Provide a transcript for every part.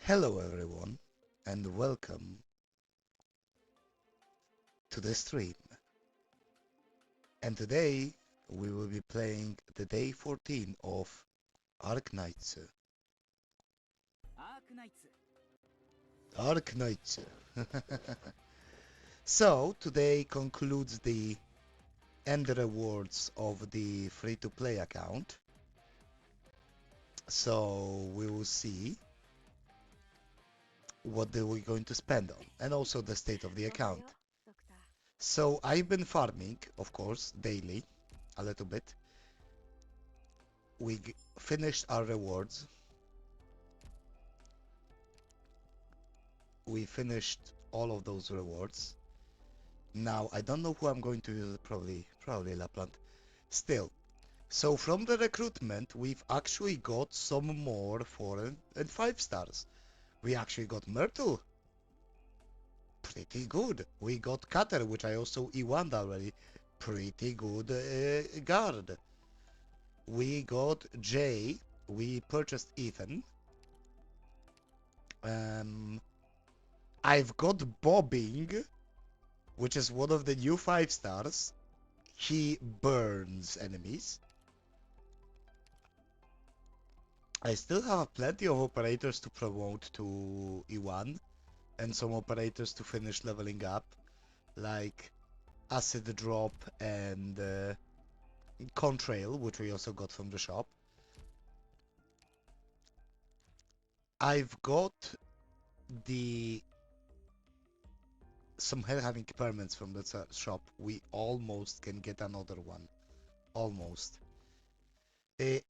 Hello everyone and welcome to the stream. And today we will be playing the day 14 of Arknights. Arknights. So today concludes the end rewards of the free-to-play account. So we will see what we're going to spend on and also the state of the account. So I've been farming, of course, daily, a little bit. We finished our rewards. We finished all of those rewards. Now, I don't know who I'm going to use, probably Lapland. Still, so from the recruitment, we've actually got some more 4 and 5 stars. We actually got Myrtle. Pretty good. We got Cutter, which I also E1'd already. Pretty good guard. We got Jay. We purchased Ethan. I've got Bobbing, which is one of the new 5 stars. He burns enemies. I still have plenty of operators to promote to E1 and some operators to finish leveling up, like Acid Drop and Contrail, which we also got from the shop. I've got some having permits from the shop. We almost can get another one. Almost.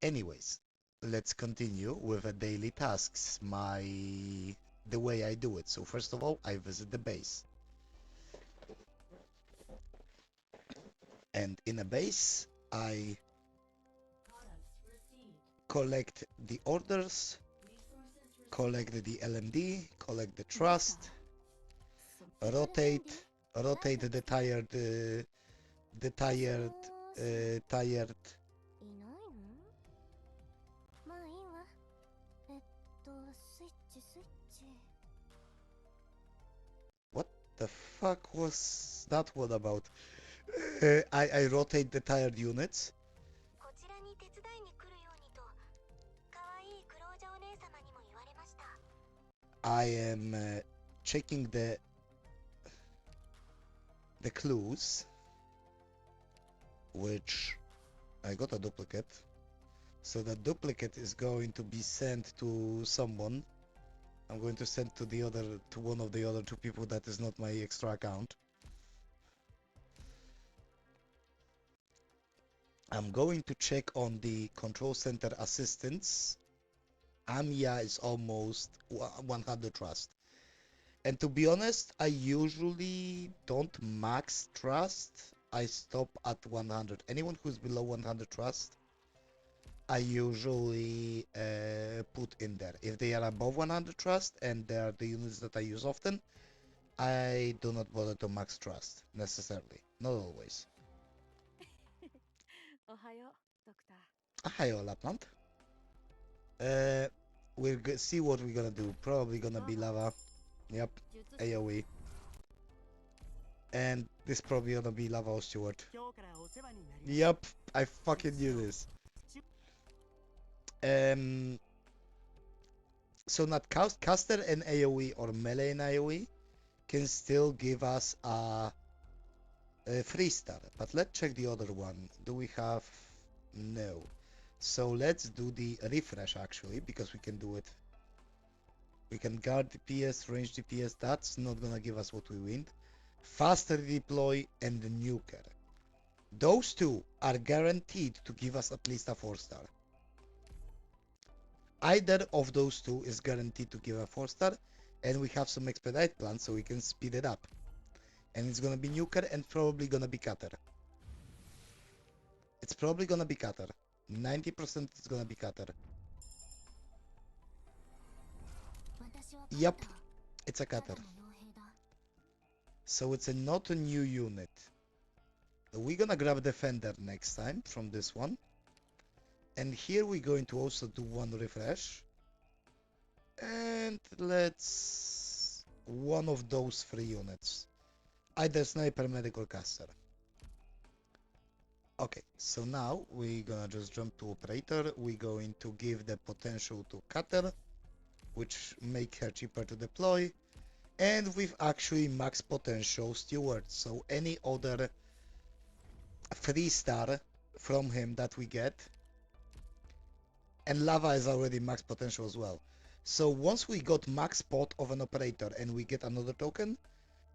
Anyways, let's continue with the daily tasks. The way I do it. So first of all, I visit the base. And in a base, I collect the orders, collect the LMD, collect the trust, rotate the tired What the fuck was that one about? I rotate the tired units. I am checking the clues, which I got a duplicate. So the duplicate is going to be sent to someone. I'm going to send to one of the other 2 people that is not my extra account. I'm going to check on the control center assistants. Anya is almost 100 trust. And to be honest, I usually don't max trust. I stop at 100. Anyone who's below 100 trust, I usually put in there. If they are above 100 trust and they are the units that I use often, I do not bother to max trust necessarily. Not always. Ohayo, Lapland. We'll see what we're gonna do. Probably gonna be lava. Yep, AoE. And this probably gonna be lava or Stewart. Yep, I fucking knew this. So not caster and AoE or melee and AoE can still give us a 3 star. But let's check the other one. Do we have? No. So let's do the refresh actually, because we can do it. We can guard DPS, range DPS. That's not gonna give us what we want. Faster deploy and the nuker. Those 2 are guaranteed to give us at least a 4 star. Either of those 2 is guaranteed to give a 4 star, and we have some expedite plans so we can speed it up. And it's gonna be nuker and probably gonna be cutter. It's probably gonna be cutter. 90% it's gonna be cutter. Yep, it's a cutter. So it's not a new unit. We're gonna grab defender next time from this one. And here we're going to also do one refresh. And let's one of those 3 units. Either sniper, medic, or caster. Okay, so now we're gonna just jump to operator. We're going to give the potential to cutter, which make her cheaper to deploy. And we've actually max potential steward. So any other 3-star from him that we get, and lava is already max potential as well. So once we got max pot of an operator and we get another token,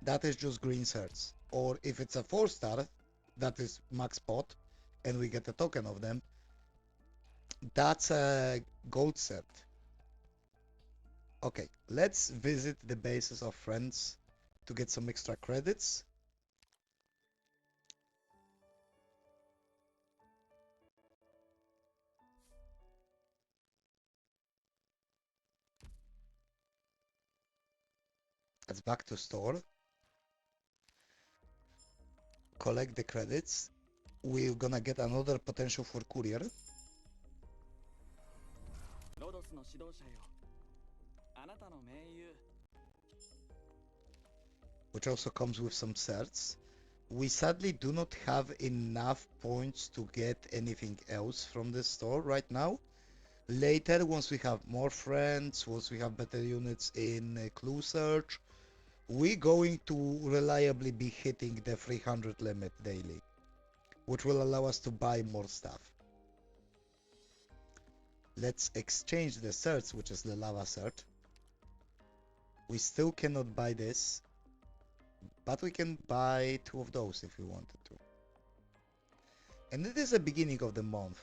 that is just green certs. Or if it's a 4-star, that is max pot, and we get a token of them, that's a gold cert. Okay, let's visit the bases of friends to get some extra credits. Let's back to store. Collect the credits. We're gonna get another potential for courier. Which also comes with some certs. We sadly do not have enough points to get anything else from the store right now. Later, once we have more friends, once we have better units in clue search, we're going to reliably be hitting the 300 limit daily, which will allow us to buy more stuff. Let's exchange the certs, which is the lava cert. We still cannot buy this, but we can buy 2 of those if we wanted to. And it is the beginning of the month.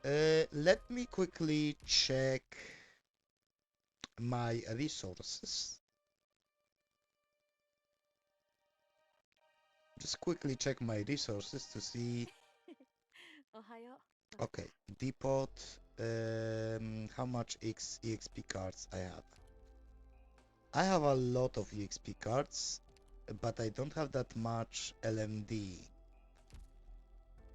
Let me quickly check my resources. Just quickly check my resources to see. Okay, depot. How much EXP cards I have? I have a lot of EXP cards, but I don't have that much LMD.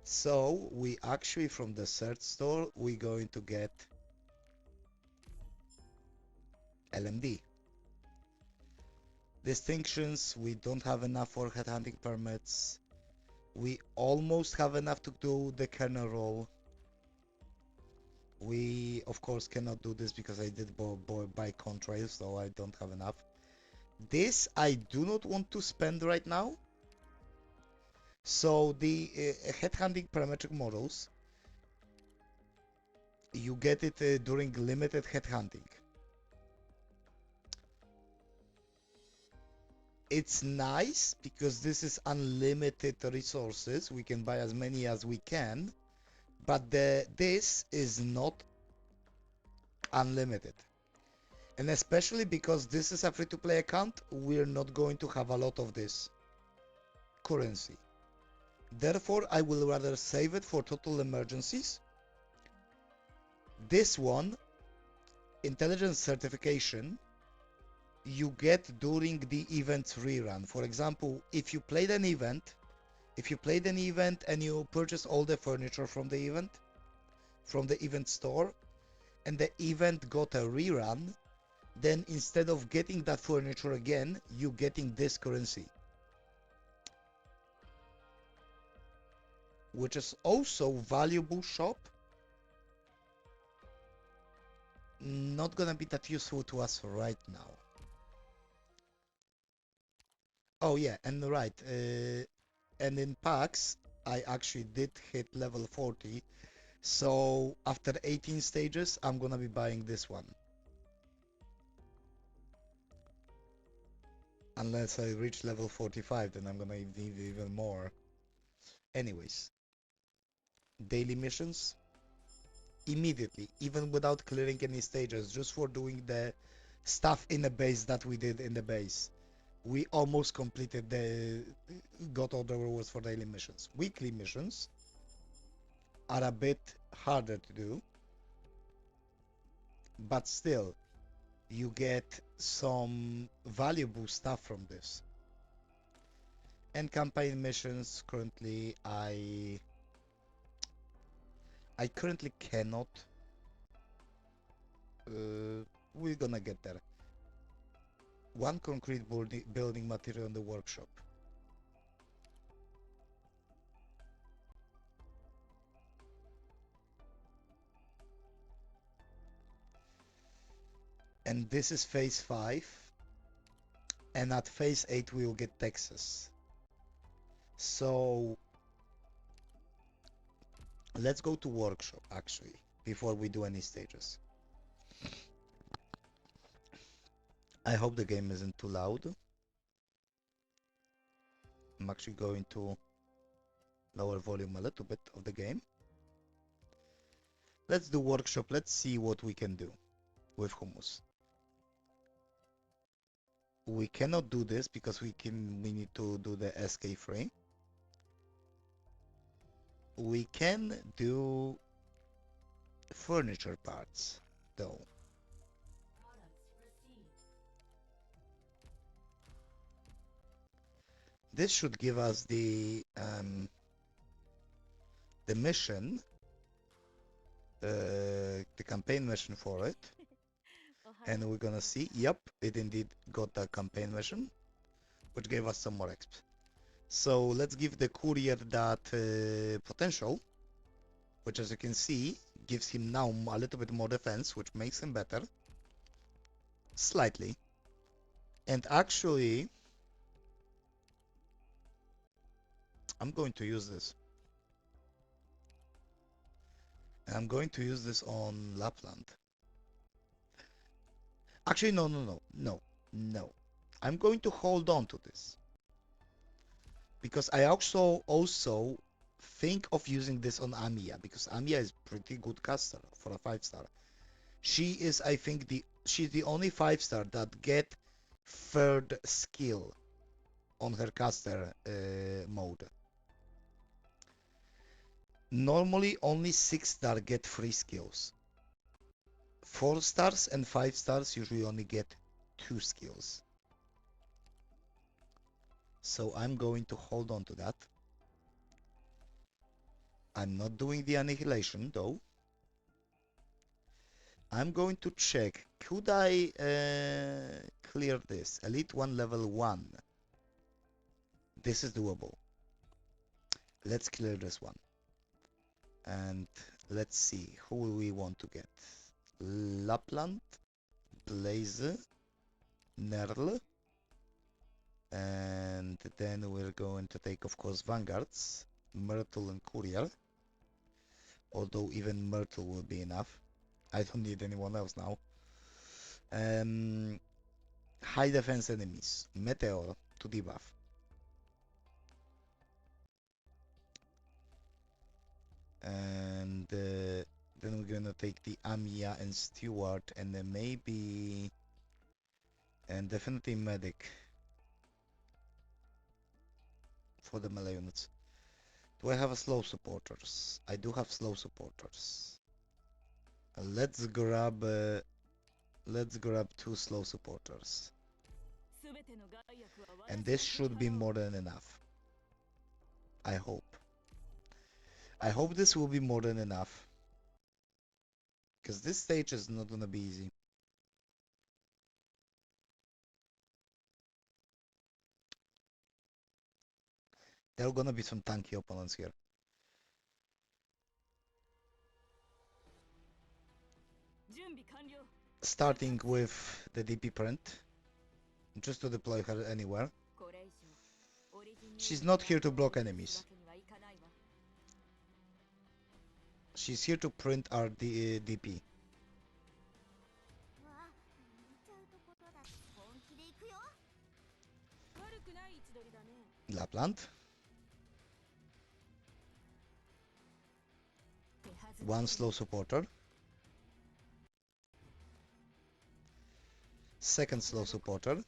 So we actually from the search store we're going to get LMD. Distinctions, we don't have enough for headhunting permits. We almost have enough to do the kernel roll. We of course cannot do this because I did buy contrails, so I don't have enough. This I do not want to spend right now. So the headhunting parametric models, you get it during limited headhunting. It's nice because this is unlimited resources. We can buy as many as we can, but this is not unlimited. And especially because this is a free-to-play account, we're not going to have a lot of this currency. Therefore, I will rather save it for total emergencies. This one, intelligence certification, you get during the event rerun. For example, if you played an event and you purchase all the furniture from the event store, and the event got a rerun, then instead of getting that furniture again, you getting this currency. Which is also valuable shop. Not gonna be that useful to us right now. Oh yeah, and right, and in packs, I actually did hit level 40, so after 18 stages, I'm gonna be buying this one. Unless I reach level 45, then I'm gonna need even more. Anyways, daily missions, immediately, even without clearing any stages, just for doing the stuff in the base that we did in the base. We almost completed got all the rewards for daily missions. Weekly missions are a bit harder to do, but still, you get some valuable stuff from this. And campaign missions, currently, I currently cannot we're gonna get there. One concrete building material in the workshop. And this is phase 5. And at phase 8 we will get Texas. So let's go to workshop actually before we do any stages. I hope the game isn't too loud. I'm actually going to lower volume a little bit of the game. Let's do workshop. Let's see what we can do with hummus. We cannot do this because we need to do the SK frame. We can do furniture parts though. This should give us the mission, the campaign mission for it. And we're gonna see, yep, it indeed got a campaign mission, which gave us some more exp. So let's give the courier that potential, which as you can see, gives him now a little bit more defense, which makes him better. Slightly. And actually, I'm going to use this. I'm going to use this on Lapland. Actually, no. I'm going to hold on to this. Because I also think of using this on Amiya, because Amiya is pretty good caster for a 5-star. She is, I think, she's the only 5-star that get third skill on her caster mode. Normally, only 6-star get 3 skills. 4 stars and 5 stars usually only get 2 skills. So I'm going to hold on to that. I'm not doing the annihilation though. I'm going to check, could I clear this? Elite 1 level 1. This is doable. Let's clear this one. And let's see, who we want to get? Lapland, Blaze, Nerl. And then we're going to take, of course, Vanguards, Myrtle and Courier. Although even Myrtle will be enough. I don't need anyone else now. High defense enemies. Meteor to debuff. And then we're gonna take the Amiya and Steward and then maybe... And definitely Medic. For the melee units. Do I have a slow supporters? I do have slow supporters. Let's grab 2 slow supporters. And this should be more than enough. I hope. I hope this will be more than enough. Because this stage is not gonna be easy. There are gonna be some tanky opponents here. Starting with the DP print. Just to deploy her anywhere. She's not here to block enemies. She's here to print our DP. Lapland. 1 slow supporter. 2nd slow supporter.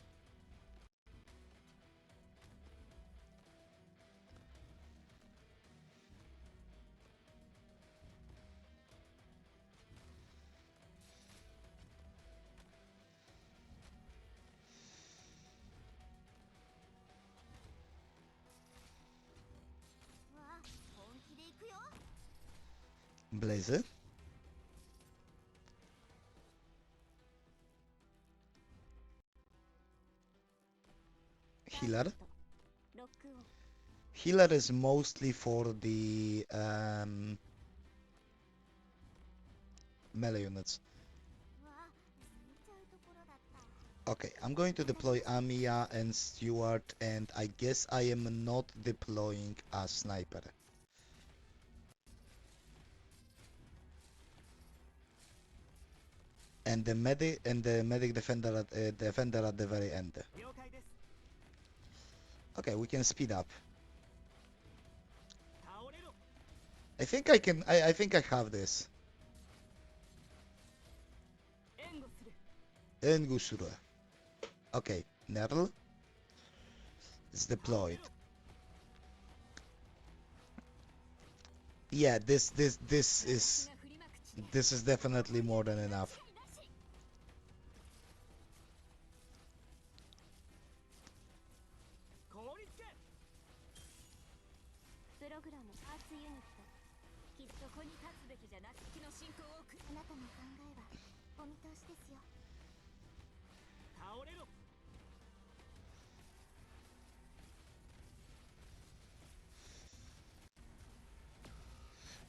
Blaze. healer. Healer is mostly for the melee units. Okay, I'm going to deploy Amiya and Stuart, and I guess I am not deploying a sniper. And the medic defender at the very end. Okay, we can speed up. I think I can. I think I have this. Engusura. Okay, Nerl is deployed. Yeah, this is definitely more than enough.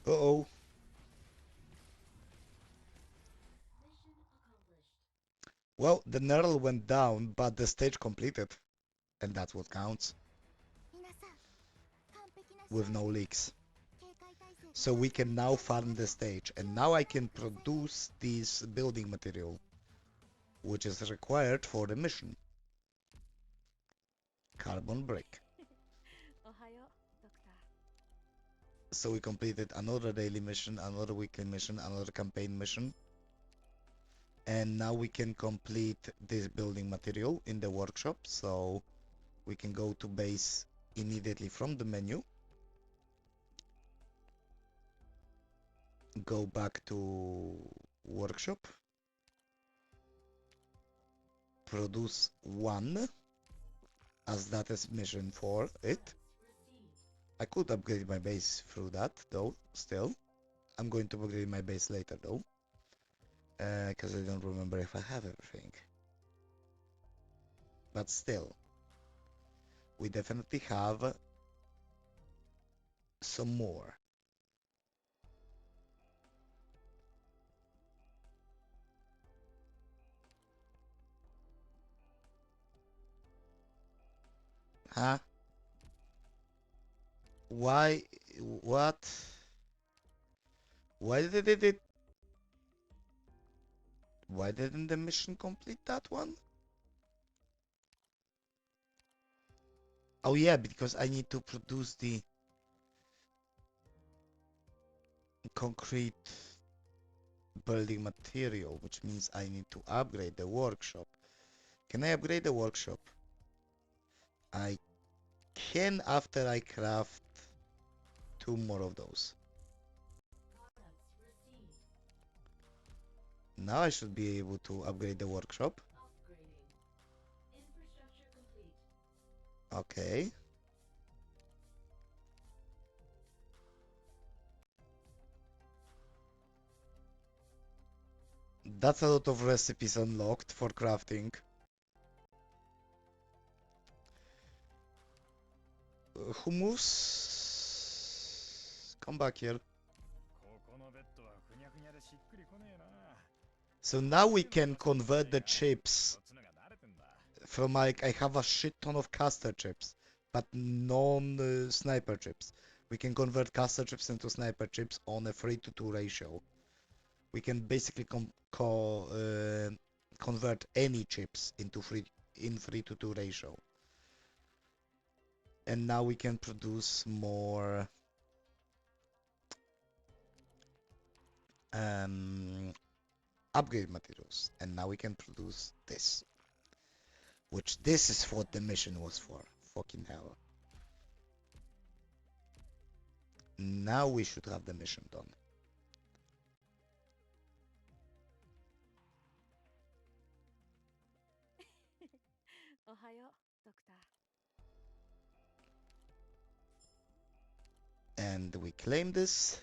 Uh-oh. Well, the Nerl went down, but the stage completed. And that's what counts. With no leaks. So we can now farm the stage. And now I can produce this building material, which is required for the mission. Carbon brick. So we completed another daily mission, another weekly mission, another campaign mission. And now we can complete this building material in the workshop. So we can go to base immediately from the menu. Go back to workshop. Produce one, as that is mission for it. I could upgrade my base through that though, still. I'm going to upgrade my base later though. Because I don't remember if I have everything. But still, we definitely have some more. Huh? Why? What? Why did it? Why didn't the mission complete that one? Oh yeah, because I need to produce the concrete building material, which means I need to upgrade the workshop. Can I upgrade the workshop? I can after I craft 2 more of those. Now I should be able to upgrade the workshop. Okay. That's a lot of recipes unlocked for crafting. Who moves? Come back here. So now we can convert the chips from like I have a shit ton of caster chips, but non-sniper chips. We can convert caster chips into sniper chips on a 3-to-2 ratio. We can basically convert any chips into 3-to-2 ratio. And now we can produce more upgrade materials. And now we can produce this. Which this is what the mission was for. Fucking hell. Now we should have the mission done. And we claim this.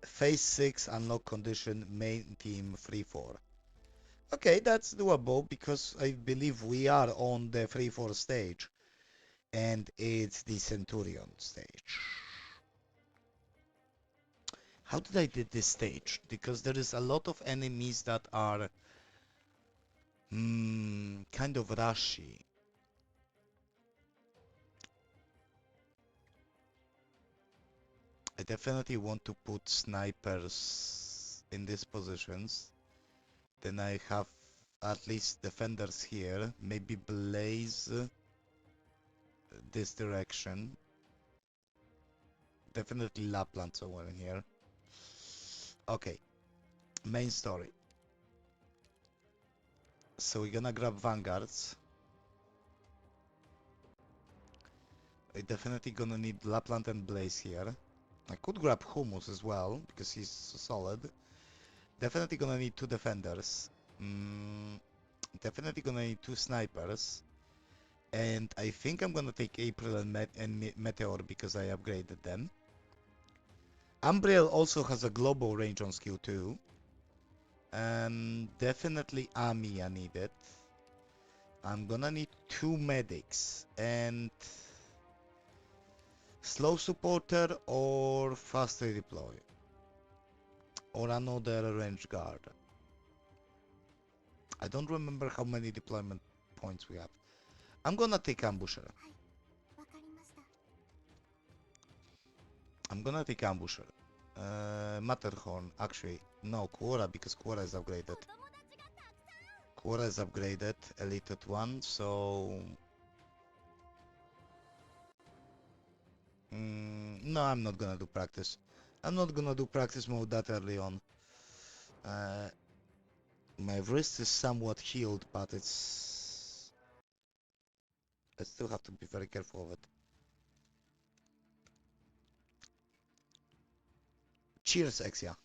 Phase 6 unlock condition main team 3-4. Okay, that's doable because I believe we are on the 3-4 stage and it's the Centurion stage. How did I did this stage? Because there is a lot of enemies that are kind of rushy. I definitely want to put snipers in these positions. Then I have at least defenders here. Maybe blaze this direction. Definitely Lapland somewhere in here. Okay, main story. So we're gonna grab vanguards. We're definitely gonna need Lapland and Blaze here. I could grab Humus as well, because he's solid. Definitely gonna need 2 defenders. Definitely gonna need 2 snipers. And I think I'm gonna take April and Meteor because I upgraded them. Umbriel also has a global range on skill too. Definitely Ami I need it. I'm gonna need 2 medics and slow supporter or fast redeploy or another range guard. I don't remember how many deployment points we have. I'm gonna take ambusher. I'm gonna take ambusher. Matterhorn, actually, no, Quora because Quora is upgraded. Quora is upgraded, elite at 1, so... no, I'm not gonna do practice. I'm not gonna do practice mode that early on. Uh, my wrist is somewhat healed, but it's... I still have to be very careful of it. Cheers, Exia.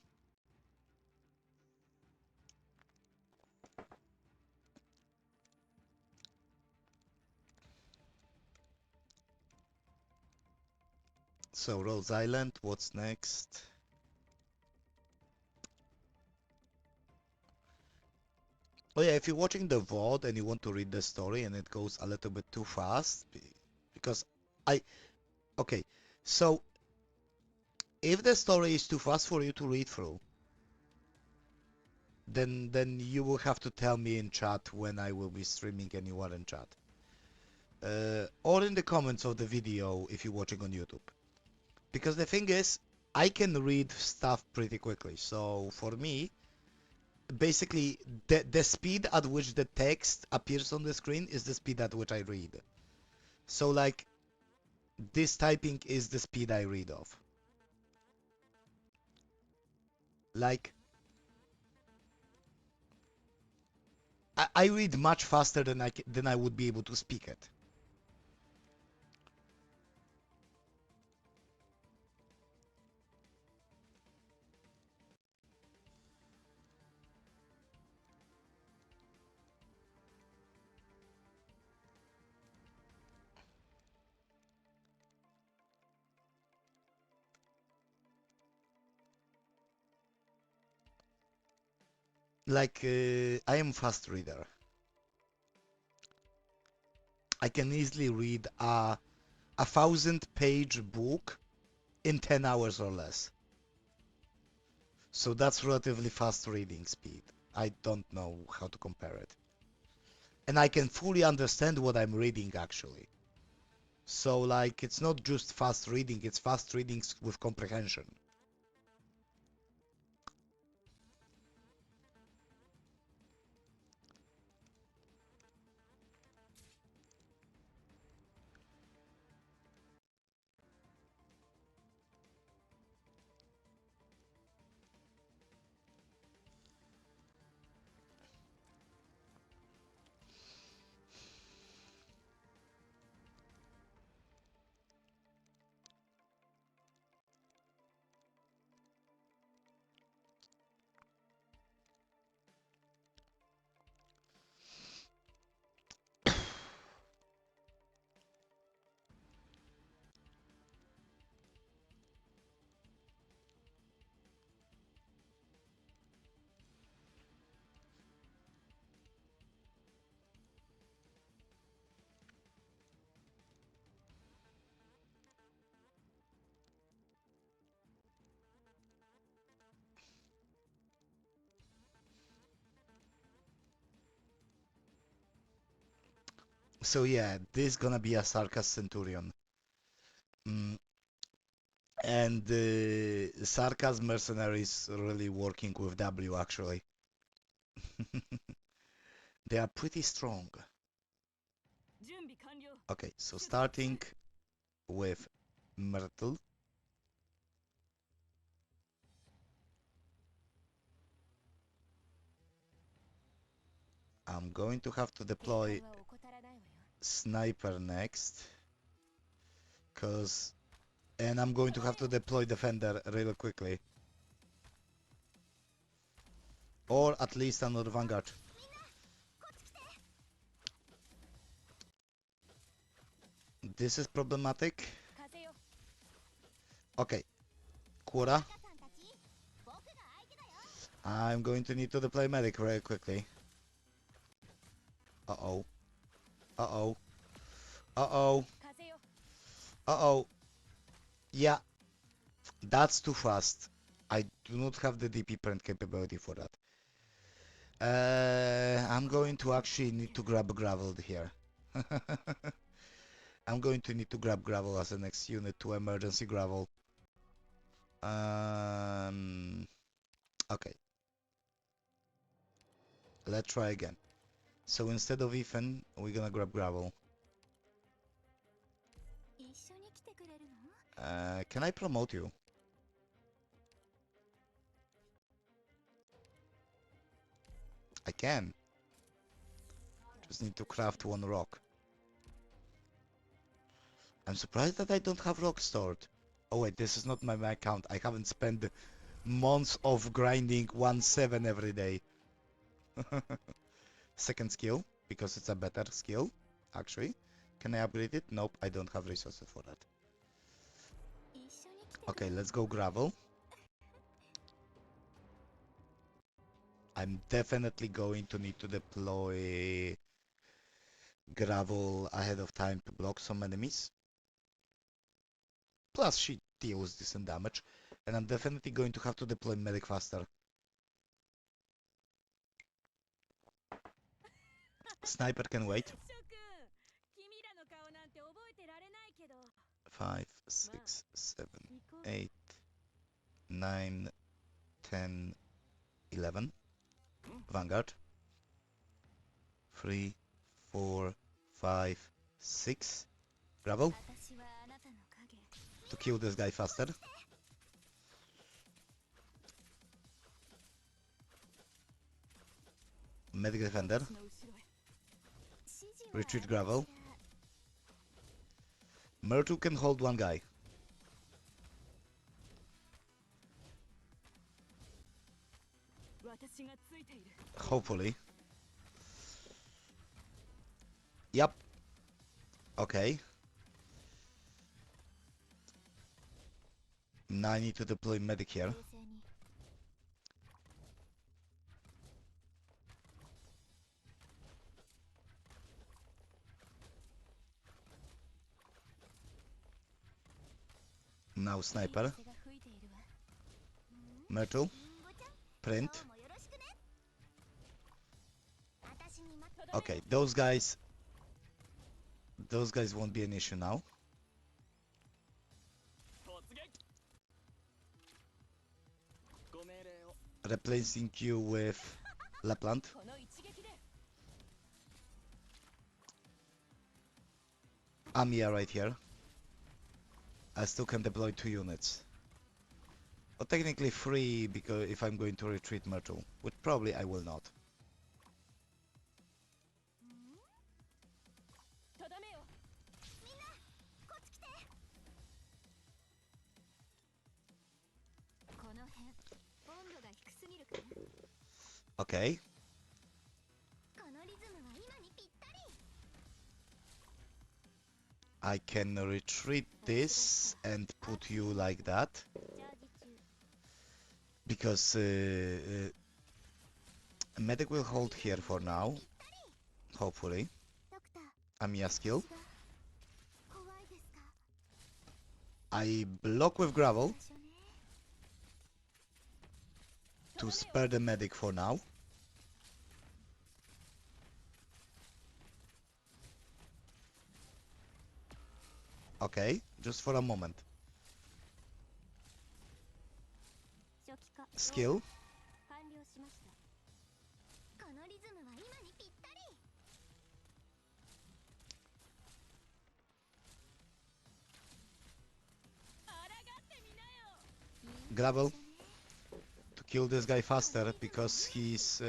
So, Rose Island, what's next? Oh yeah, if you're watching the VOD and you want to read the story and it goes a little bit too fast, because I... Okay, so if the story is too fast for you to read through, then you will have to tell me in chat when I will be streaming and you are in chat. Or in the comments of the video if you're watching on YouTube. Because the thing is, I can read stuff pretty quickly. So for me, basically, the speed at which the text appears on the screen is the speed at which I read. So like, this typing is the speed I read of. Like, I read much faster than I would be able to speak it. Like, I am fast reader. I can easily read a 1,000-page book in 10 hours or less. So that's relatively fast reading speed. I don't know how to compare it. And I can fully understand what I'm reading actually. So like, it's not just fast reading, it's fast reading with comprehension. So yeah, this is gonna be a Sarkas Centurion. Mm, and Sarkas mercenaries really working with W actually. They are pretty strong. Okay, so starting with Myrtle. I'm going to have to deploy Sniper next, and I'm going to have to deploy Defender really quickly. Or at least another Vanguard. This is problematic. Okay, Quora. I'm going to need to deploy Medic very quickly. Uh-oh. Uh-oh. Uh-oh. Uh-oh. Yeah, that's too fast. I do not have the DP print capability for that. I'm going to actually need to grab gravel here. I'm going to need to grab gravel as the next unit to emergency gravel. Okay. Let's try again. So instead of Ethan, we're gonna grab gravel. Can I promote you? I can. Just need to craft one rock. I'm surprised that I don't have rock stored. Oh wait, this is not my account. I haven't spent months of grinding 1-7 every day. Second skill, because it's a better skill, actually. Can I upgrade it? Nope, I don't have resources for that. Okay, let's go gravel. I'm definitely going to need to deploy gravel ahead of time to block some enemies. Plus she deals decent damage. And I'm definitely going to have to deploy medic faster. Sniper can wait. 5, 6, 7, 8, 9, 10, 11. Vanguard. 3, 4, 5, 6. Gravel. To kill this guy faster. Medic defender. Retreat gravel. Myrtle can hold one guy. Hopefully. Yep. Okay. Now I need to deploy medic here. Now sniper. Myrtle. Print. Okay, those guys won't be an issue now. Replacing you with Lapland. Amia right here. I still can deploy 2 units. Well, technically 3 because if I'm going to retreat Myrtle, which probably I will not. Okay. I can retreat this and put you like that. Because medic will hold here for now. Hopefully. Amiya skill. I block with gravel to spare the medic for now. Okay, just for a moment. Skill. Gravel to kill this guy faster because he's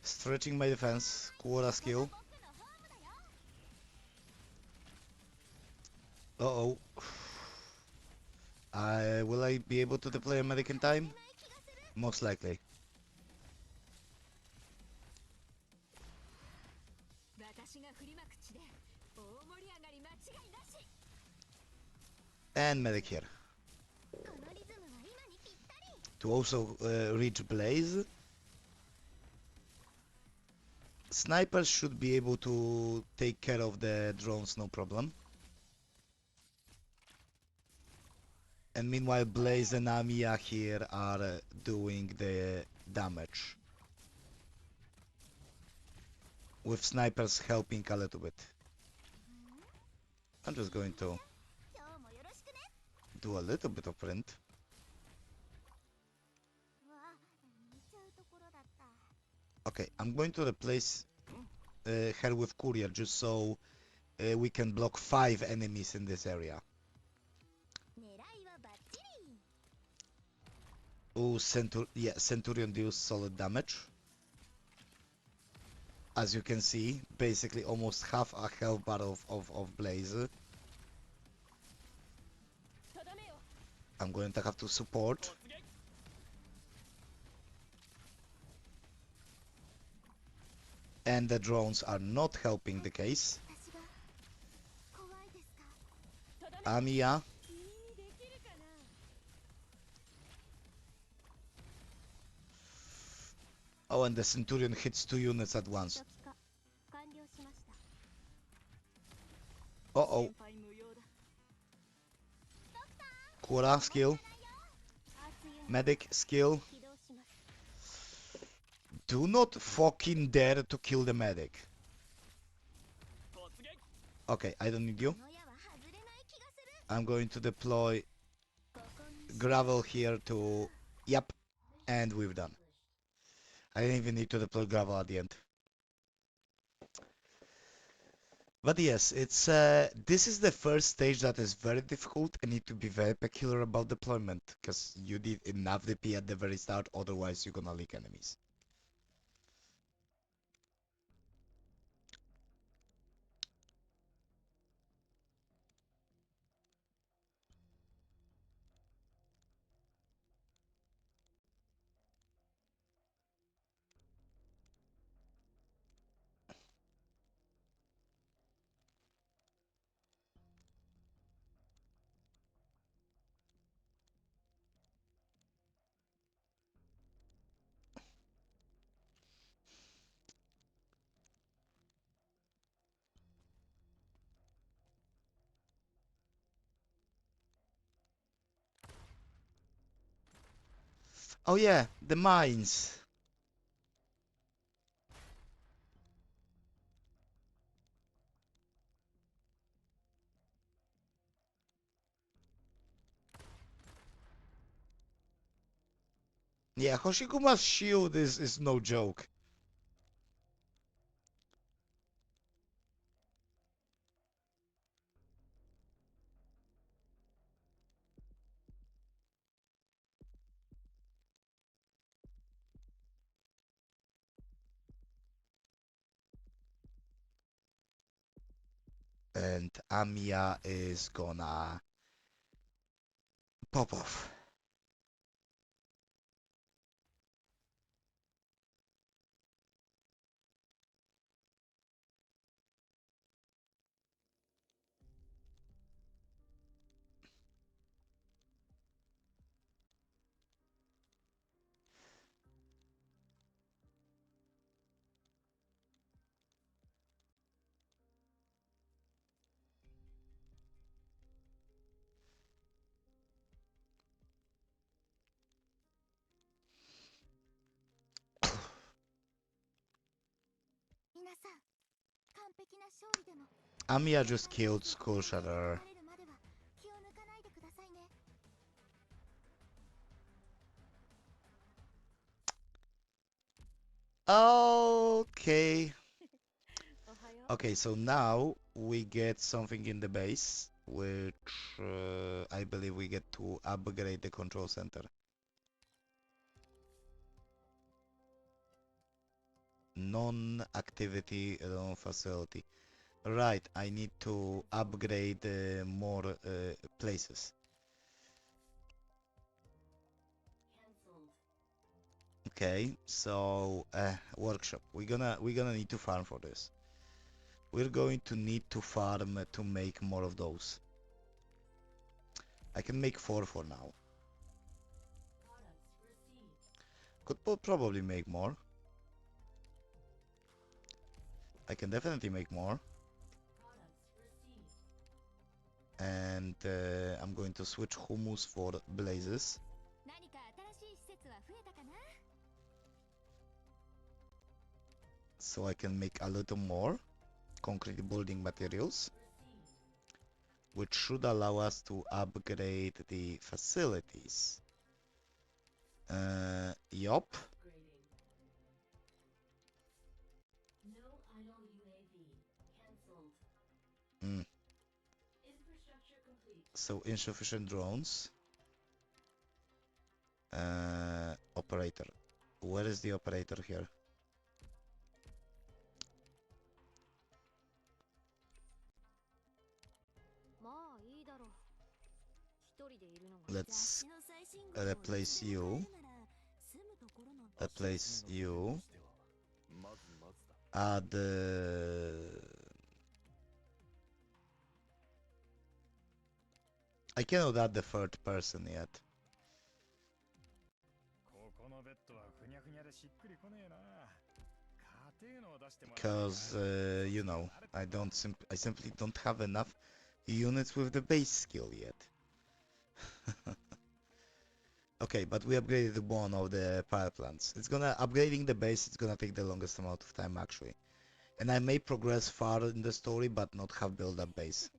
stretching my defense. Quora skill. Uh-oh. Will I be able to deploy a medic in time? Most likely. And medic here. To also reach Blaze. Snipers should be able to take care of the drones, no problem. And meanwhile, Blaze and Amiya here are doing the damage. With snipers helping a little bit. I'm just going to do a little bit of print. Okay, I'm going to replace her with courier just so we can block 5 enemies in this area. Oh, Centurion deals solid damage. As you can see, basically almost half a health bar of Blaze. I'm going to have to support. And the drones are not helping the case. Amiya. Oh, and the Centurion hits 2 units at once. Uh-oh. Quora skill. Medic skill. Do not fucking dare to kill the medic. Okay, I don't need you. I'm going to deploy gravel here to... Yep, and we're done. I didn't even need to deploy gravel at the end. But yes, it's this is the first stage that is very difficult and need to be very peculiar about deployment, because you need enough DP at the very start, otherwise you're gonna leak enemies. Oh yeah, the mines. Yeah, Hoshikuma's shield is no joke. And Amiya is gonna pop off. Amiya just killed Skull Shatter. Okay. Okay, so now we get something in the base, which I believe we get to upgrade the control center. Non-activity facility. Right, I need to upgrade more places. Okay, so workshop. We're gonna need to farm for this. We're going to need to farm to make more of those. I can make 4 for now. Could probably make more. I can definitely make more. And I'm going to switch hummus for blazes. So I can make a little more concrete building materials, which should allow us to upgrade the facilities. Yup. Mm. So insufficient drones. Operator. Where is the operator here? Let's replace you. Replace you. Add I cannot add the third person yet. Because you know, I simply don't have enough units with the base skill yet. Okay, but we upgraded one of the power plants. Upgrading the base, it's gonna take the longest amount of time actually. And I may progress far in the story, but not have built a base.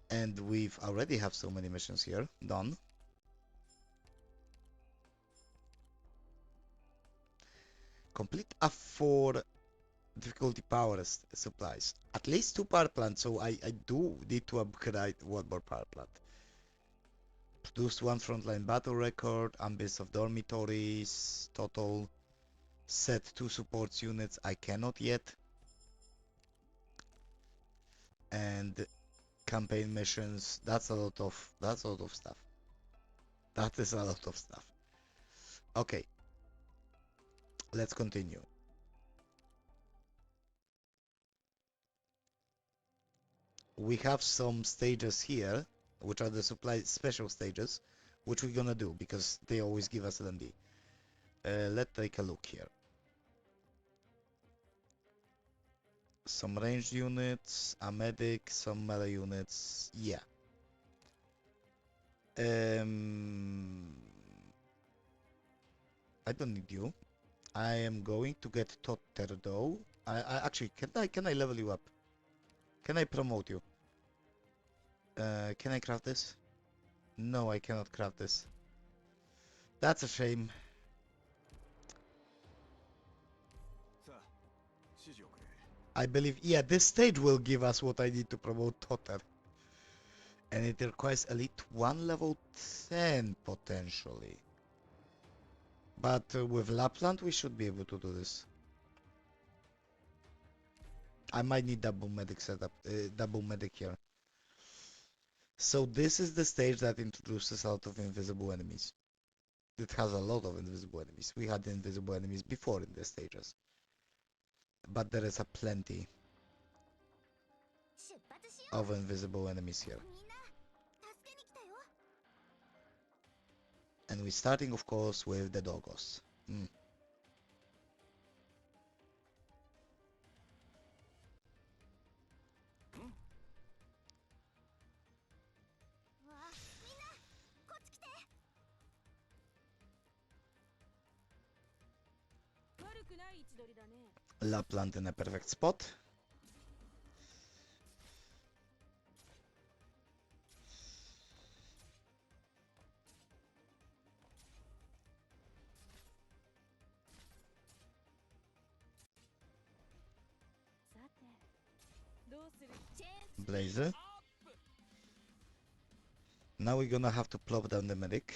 And we've already have so many missions here done. Complete a 4 difficulty power supplies. At least 2 power plants, so I do need to upgrade one more power plant. Produced 1 frontline battle record, Abyss of dormitories, total. Set 2 supports units, I cannot yet. And campaign missions, that's a lot of stuff. That is a lot of stuff. Okay. Let's continue. We have some stages here, which are the supply special stages, which we're gonna do because they always give us LND. Let's take a look here. Some ranged units, a medic, some melee units. Yeah. I don't need you. I am going to get Totter though. I actually can I level you up? Can I promote you? Can I craft this? No, I cannot craft this. That's a shame. I believe, yeah, this stage will give us what I need to promote Totter. And it requires Elite 1 level 10 potentially. But with Lapland we should be able to do this. I might need double medic setup, double medic here. So this is the stage that introduces a lot of invisible enemies. It has a lot of invisible enemies. We had invisible enemies before in the stages. But there is a plenty of invisible enemies here. And we're starting, of course, with the Dogos. Lapland in a perfect spot. Blazer. Now we're gonna have to plop down the medic.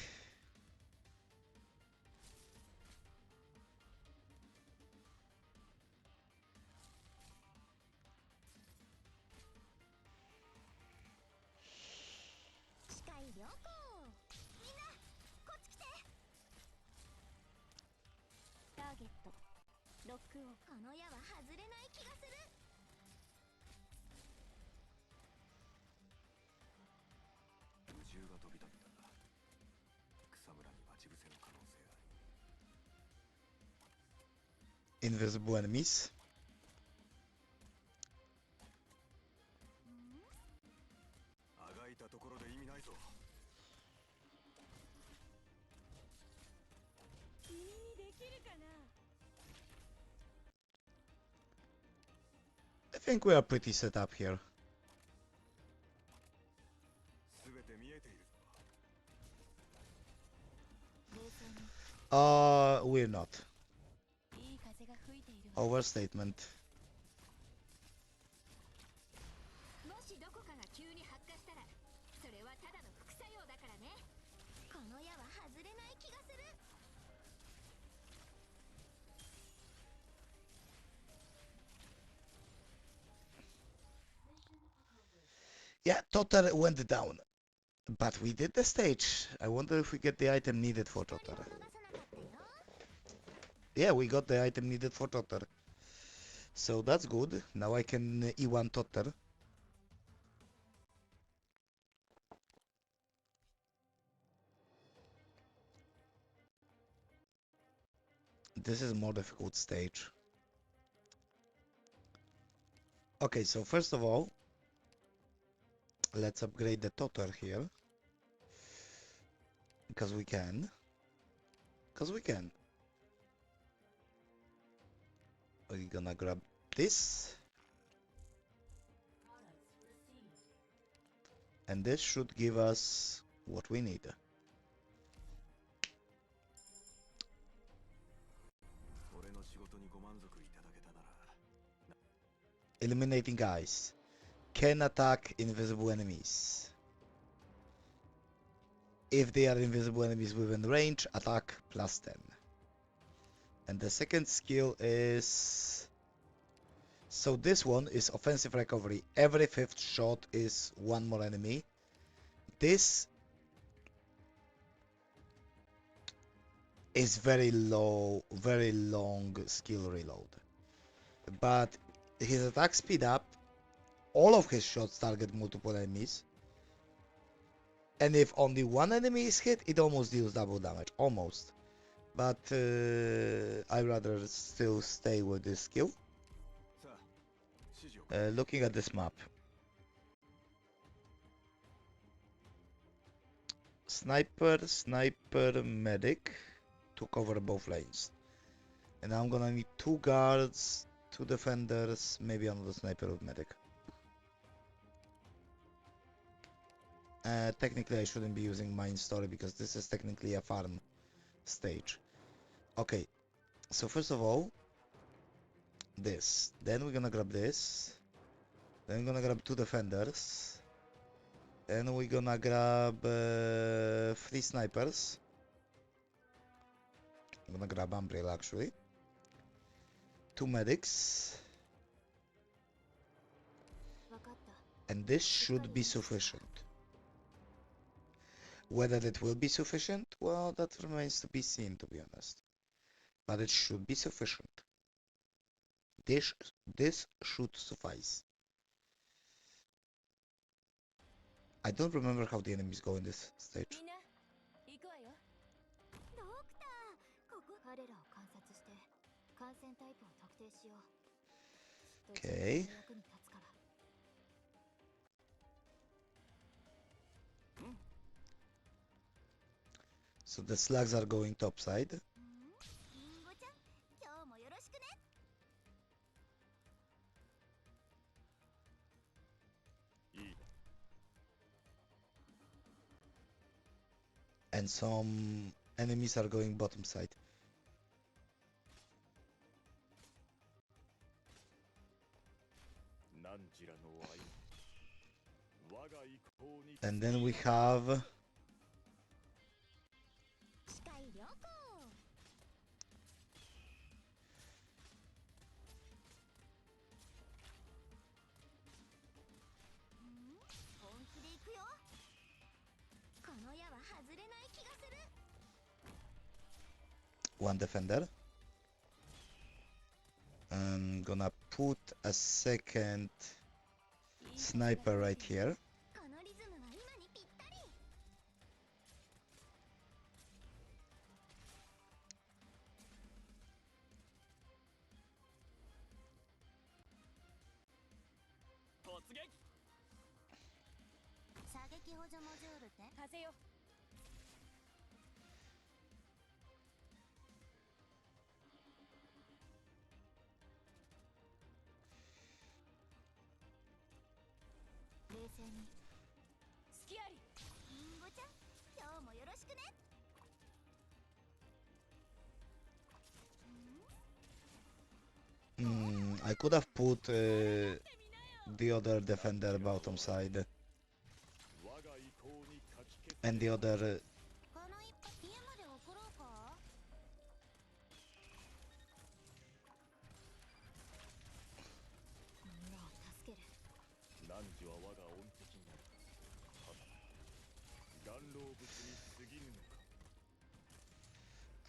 Invisible enemies. I think we are pretty set up here. We're not. Overstatement. Yeah, Totter went down. But we did the stage. I wonder if we get the item needed for Totter. Yeah, we got the item needed for Totter. So that's good. Now I can E1 Totter. This is a more difficult stage. Okay, so first of all, let's upgrade the Totter here. Because we can. Because we can. We're gonna grab this. And this should give us what we need. Eliminating guys. Can attack invisible enemies. If they are invisible enemies within range, attack +10. And the second skill is... So this one is offensive recovery. Every 5th shot is one more enemy. This is very low, very long skill reload. But his attack speed up. All of his shots target multiple enemies. And if only one enemy is hit, it almost deals double damage. Almost. But I'd rather still stay with this skill. Looking at this map. Sniper, medic to cover both lanes. And I'm gonna need 2 guards, 2 defenders, maybe another sniper with medic. Technically I shouldn't be using Mine Story because this is technically a farm stage. Okay, so first of all, this. Then we're gonna grab this. Then we're gonna grab 2 defenders. Then we're gonna grab 3 snipers. I'm gonna grab Umbrella actually. 2 medics. And this should be sufficient. Whether it will be sufficient, well, that remains to be seen, to be honest. But it should be sufficient. This should suffice. I don't remember how the enemies go in this stage. Okay. So the slugs are going topside. And some enemies are going bottom side. And then we have one defender. I'm gonna put a second sniper right here. I could have put the other defender bottom side and the other.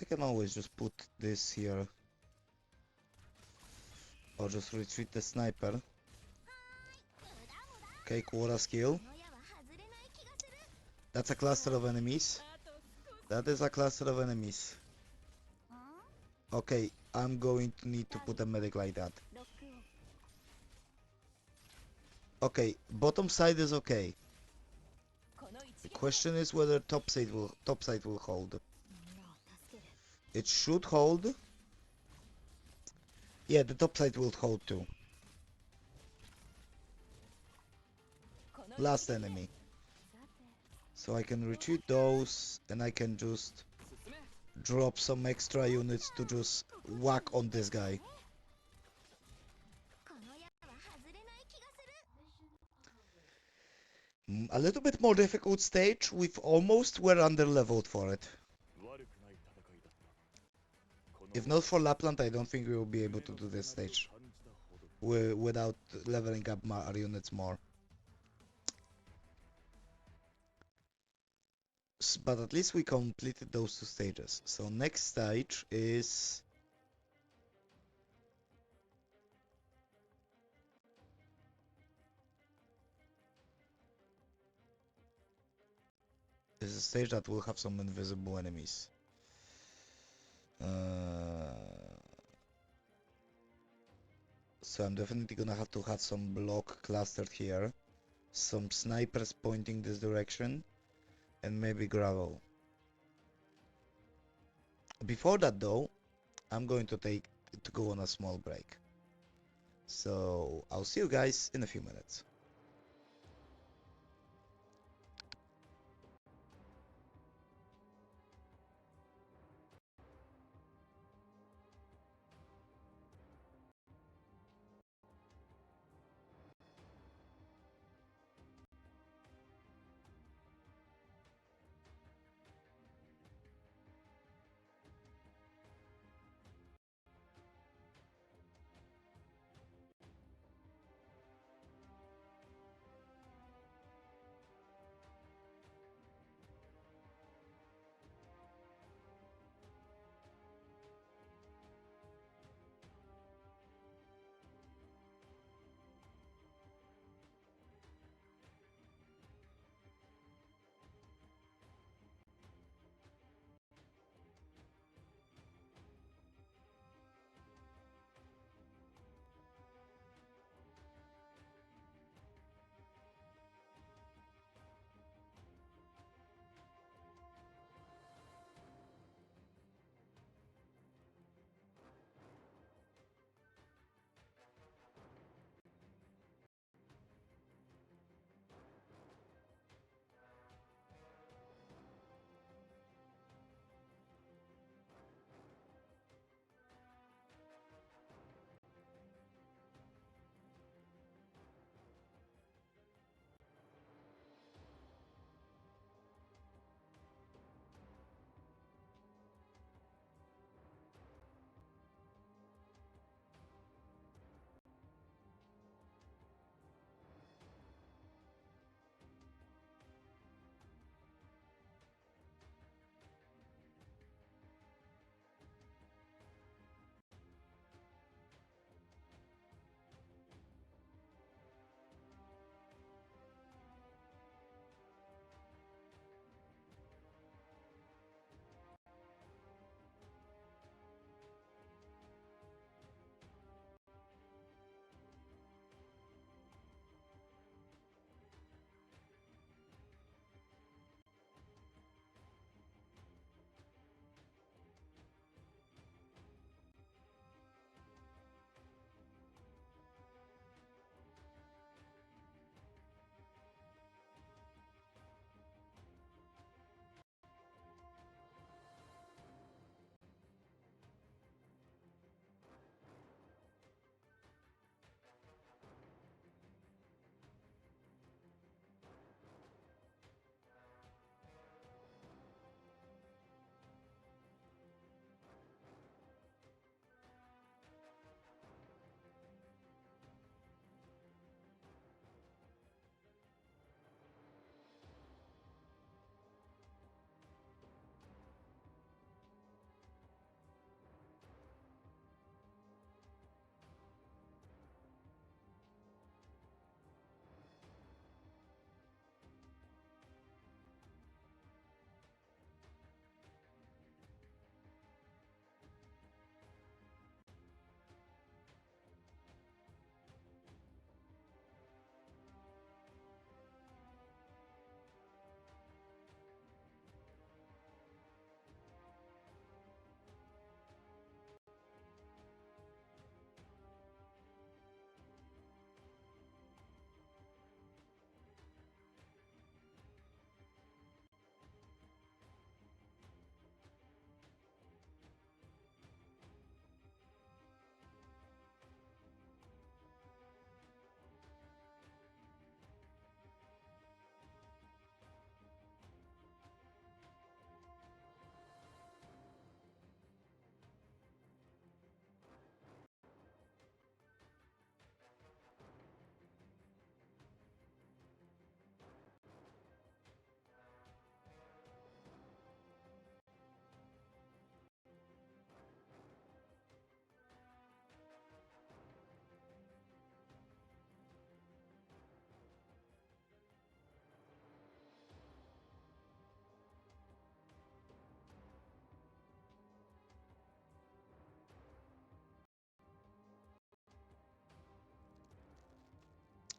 I can always just put this here or just retreat the sniper. Okay, quarter skill. That's a cluster of enemies. That is a cluster of enemies. Okay, I'm going to need to put a medic like that. Okay, bottom side is okay. The question is whether top side will hold. It should hold. Yeah, the top side will hold too. Last enemy. So I can retreat those and I can just drop some extra units to just whack on this guy. A little bit more difficult stage. We've almost were under leveled for it. If not for Lapland, I don't think we will be able to do this stage without leveling up our units more. But at least we completed those two stages. So next stage is a stage that will have some invisible enemies. So I'm definitely gonna have to have some block clustered here, some snipers pointing this direction, and maybe gravel. Before that though, I'm going to go on a small break. So I'll see you guys in a few minutes.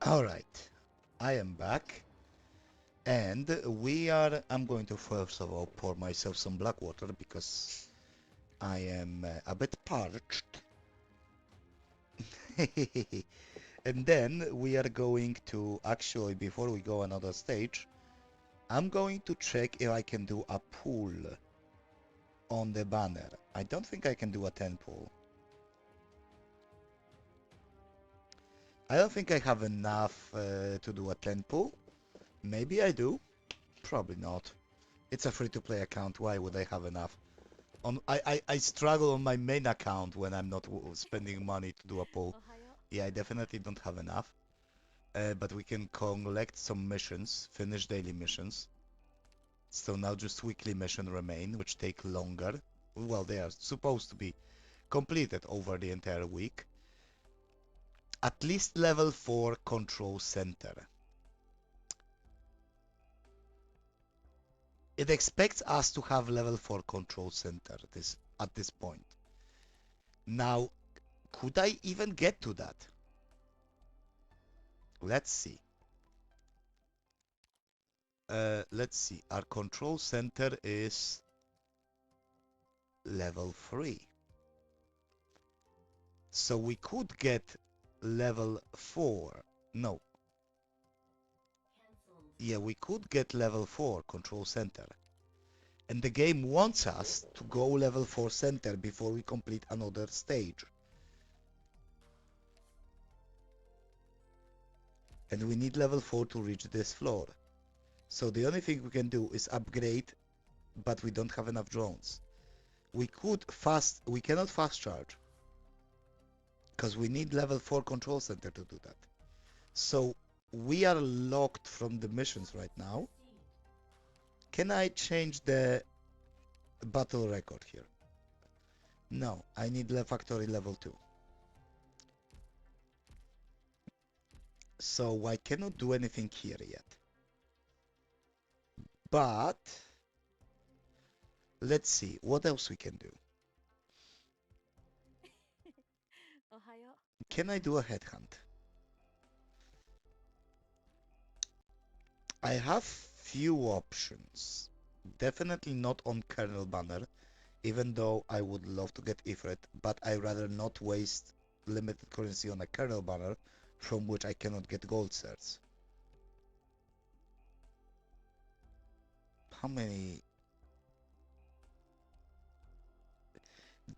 Alright, I am back. And I'm going to first of all pour myself some black water because I am a bit parched. And then we are going to, actually, before we go another stage, I'm going to check if I can do a pull on the banner. I don't think I can do a 10 pull. I don't think I have enough to do a 10 pull. Maybe I do. Probably not. It's a free-to-play account. Why would I have enough? I struggle on my main account when I'm not spending money to do a pull. Yeah, I definitely don't have enough. But we can collect some missions, finish daily missions. So now just weekly mission remain, which take longer. Well, they are supposed to be completed over the entire week. At least level 4 control center. It expects us to have level 4 control center at this point. Now, could I even get to that? Let's see. Let's see. Our control center is level 3. So we could get level 4. No. Yeah, we could get level 4 control center. And the game wants us to go level 4 center before we complete another stage. And we need level 4 to reach this floor. So the only thing we can do is upgrade, but we don't have enough drones. We cannot fast charge. Because we need level 4 control center to do that. So we are locked from the missions right now. Can I change the battle record here? No, I need factory level 2. So I cannot do anything here yet. But let's see what else we can do. Can I do a headhunt? I have few options. Definitely not on kernel banner, even though I would love to get Ifrit, but I'd rather not waste limited currency on a kernel banner from which I cannot get gold certs. How many?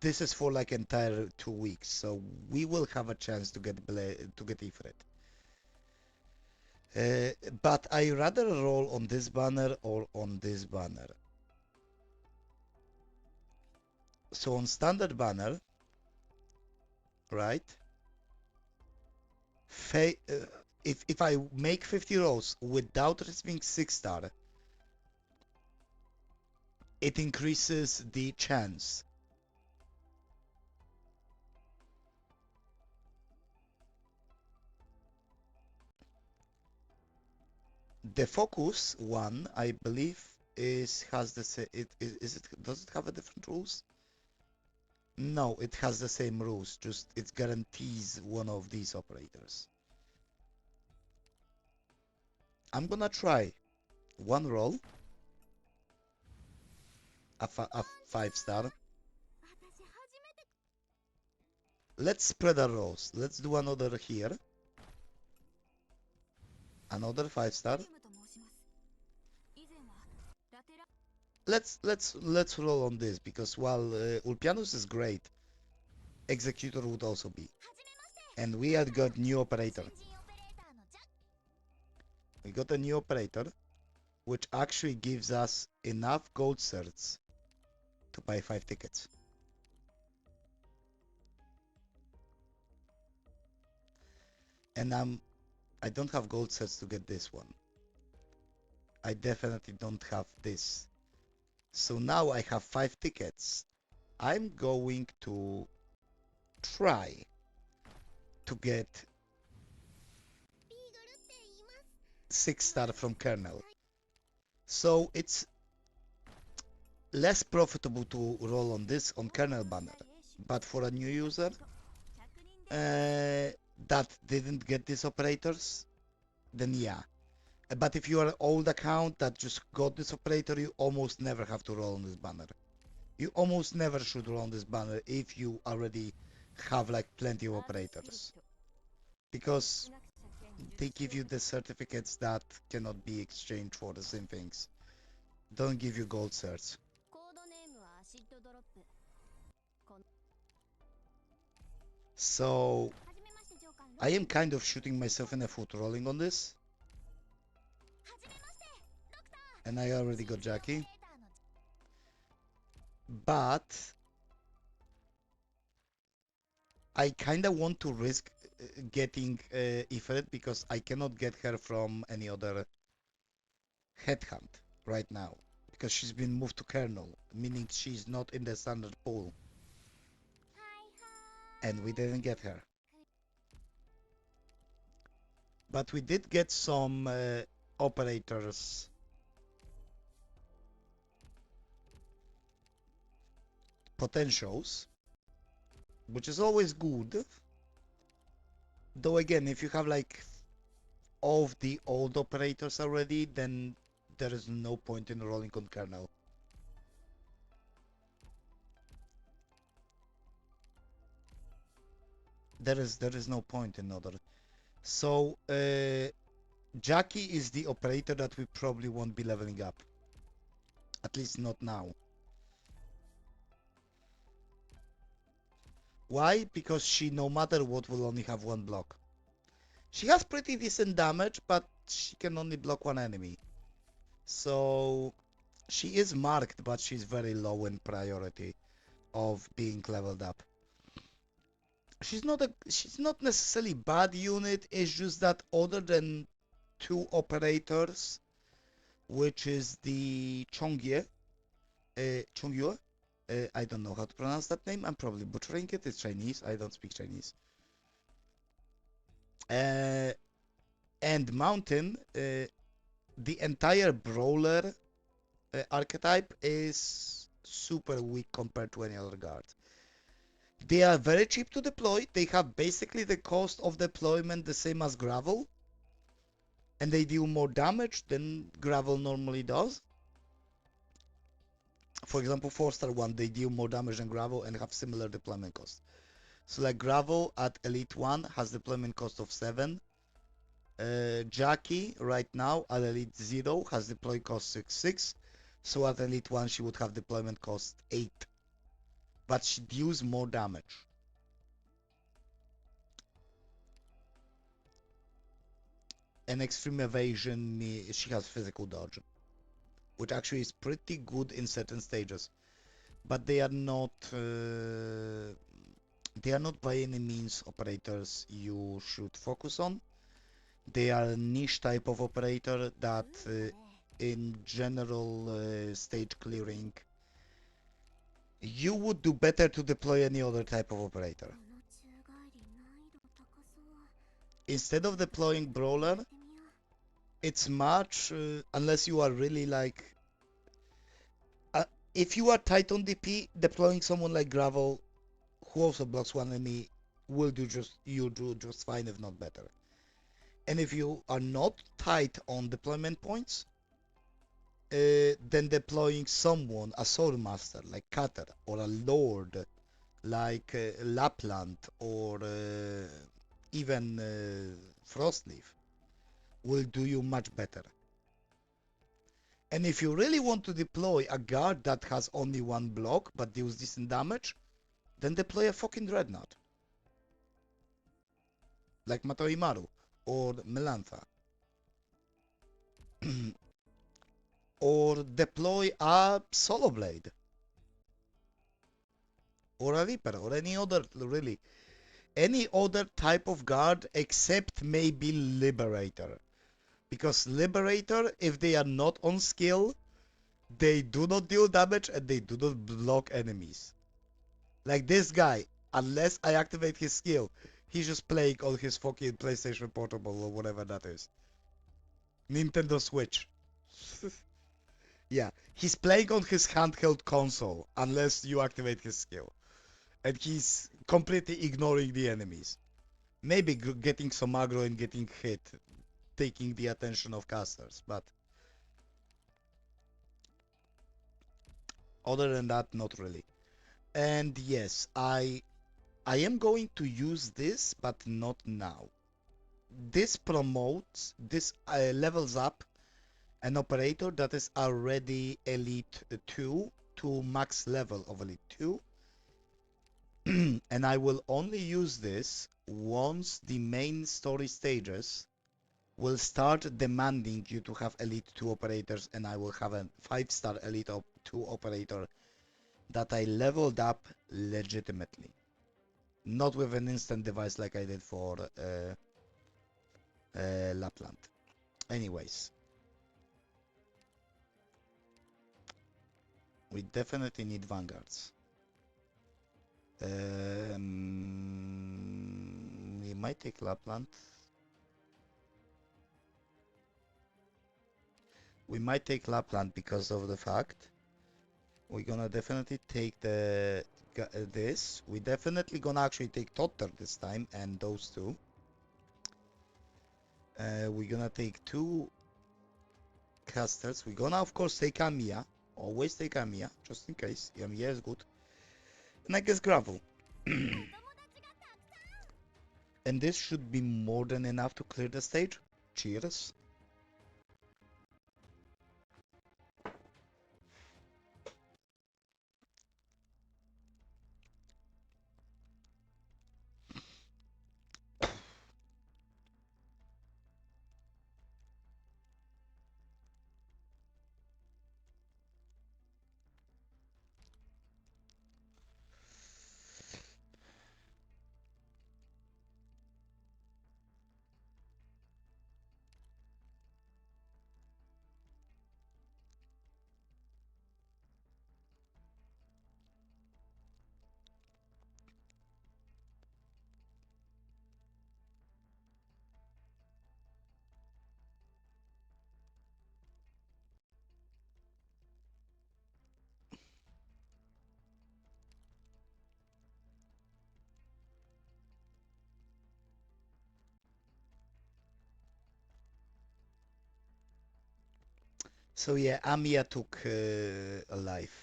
This is for like entire 2 weeks, so we will have a chance to get Ifrit. But I rather roll on this banner or on this banner. So on standard banner, right? If I make 50 rolls without receiving 6-star, it increases the chance. The focus one, I believe, has the same. Does it have a different rules? No, it has the same rules. Just it guarantees one of these operators. I'm gonna try one roll, a 5-star. Let's spread our rolls. Let's do another here. Another 5-star. Let's roll on this because while Ulpianus is great, Executor would also be. And we had got new operator. We got a new operator, which actually gives us enough gold certs to buy 5 tickets. And I don't have gold certs to get this one. I definitely don't have this. So now I have 5 tickets. I'm going to try to get 6-star from kernel. So it's less profitable to roll on this on kernel banner. But for a new user that didn't get these operators, then yeah. But if you are an old account that just got this operator, you almost never have to roll on this banner. You almost never should roll on this banner if you already have like plenty of operators. Because they give you the certificates that cannot be exchanged for the same things. Don't give you gold certs. So I am kind of shooting myself in the foot rolling on this. And I already got Jackie. But I kind of want to risk getting Ifrit because I cannot get her from any other headhunt right now. Because she's been moved to Kernel, meaning she's not in the standard pool. And we didn't get her. But we did get some operators potentials, which is always good. Though again, if you have like all of the old operators already, then there is no point in rolling on kernel. There is no point in other. So Jackie is the operator that we probably won't be leveling up. At least not now. Why? Because she, no matter what, will only have one block. She has pretty decent damage, but she can only block one enemy. So she is marked, but she's very low in priority of being leveled up. She's not necessarily bad unit, it's just that other than two operators, which is the Chongyue, I don't know how to pronounce that name, I'm probably butchering it, it's Chinese, I don't speak Chinese. And Mountain, the entire Brawler archetype is super weak compared to any other guard. They are very cheap to deploy. They have basically the cost of deployment the same as Gravel. And they deal more damage than Gravel normally does. For example, 4-star 1, they deal more damage than Gravel and have similar deployment cost. So like Gravel at Elite 1 has deployment cost of 7. Jackie right now at Elite 0 has deploy cost 6. So at Elite 1 she would have deployment cost 8. But she deals more damage. And Extreme Evasion, she has physical dodge, which actually is pretty good in certain stages. But they are not by any means operators you should focus on. They are a niche type of operator that in general stage clearing you would do better to deploy any other type of operator. Instead of deploying Brawler, it's much, unless you are really like, if you are tight on DP, deploying someone like Gravel, who also blocks one enemy, will do just fine, if not better. And if you are not tight on deployment points, then deploying someone, a Swordmaster like Cutter, or a Lord like Lapland, or even Frostleaf, will do you much better. And if you really want to deploy a guard that has only one block but deals decent damage, then deploy a fucking Dreadnought. Like Matoimaru or Melantha. Or deploy a Solo Blade. Or a Reaper, or any other, really. Any other type of guard except maybe Liberator. Because Liberator, if they are not on skill, they do not deal damage and they do not block enemies. Like this guy, unless I activate his skill, he's just playing on his fucking PlayStation Portable or whatever that is. Nintendo Switch. Yeah, he's playing on his handheld console unless you activate his skill. And he's completely ignoring the enemies. Maybe getting some aggro and getting hit. taking the attention of casters, but other than that, not really. And yes, I am going to use this, but not now. This promotes, this levels up an operator that is already Elite 2 to max level of Elite 2. And I will only use this once the main story stages will start demanding you to have Elite 2 operators, and I will have a 5-star Elite 2 operator that I leveled up legitimately. Not with an instant device like I did for Lapland. Anyways. We definitely need vanguards. We might take Lapland. We might take Lapland because of the fact we're gonna definitely take this. We definitely gonna actually take Totter this time and those two. We're gonna take 2 casters. We're gonna of course take Amiya. Always take Amiya, just in case. Amiya is good. And I guess gravel. And this should be more than enough to clear the stage. Cheers. So yeah, Amiya took a life.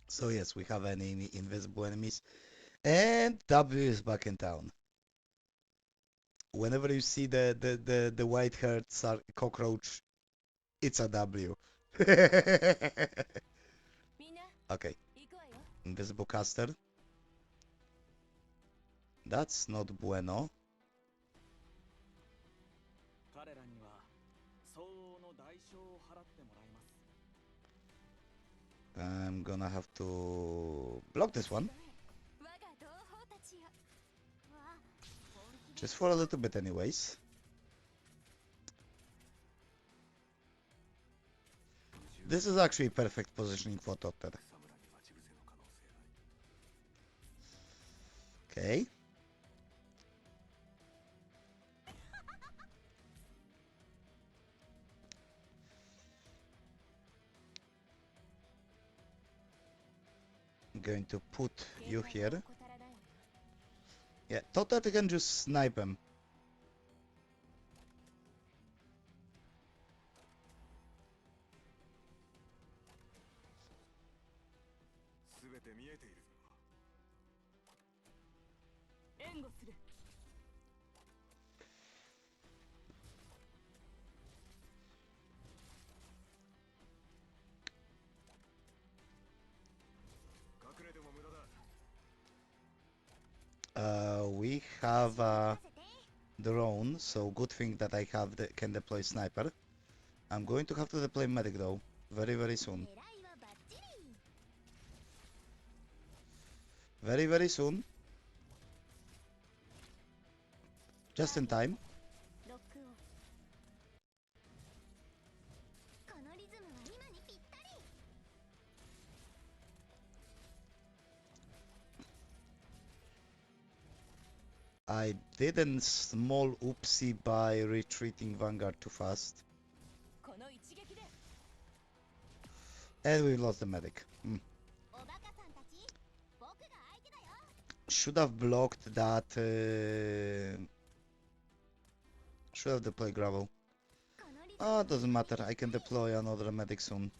So yes, we have any invisible enemies. And W is back in town. Whenever you see the white-haired cockroach, it's a W. Okay. Invisible caster. That's not bueno. I'm gonna have to block this one. Just for a little bit anyways. This is actually perfect positioning for Totter. Okay. I'm going to put you here. Yeah, Totter can just snipe him. we have drone, so good thing that I have can deploy sniper. I'm going to have to deploy medic though, very very soon. Very very soon. Just in time. I did a small oopsie by retreating Vanguard too fast. And we lost the medic. Should have blocked that. Should have deployed gravel. Oh, doesn't matter. I can deploy another medic soon.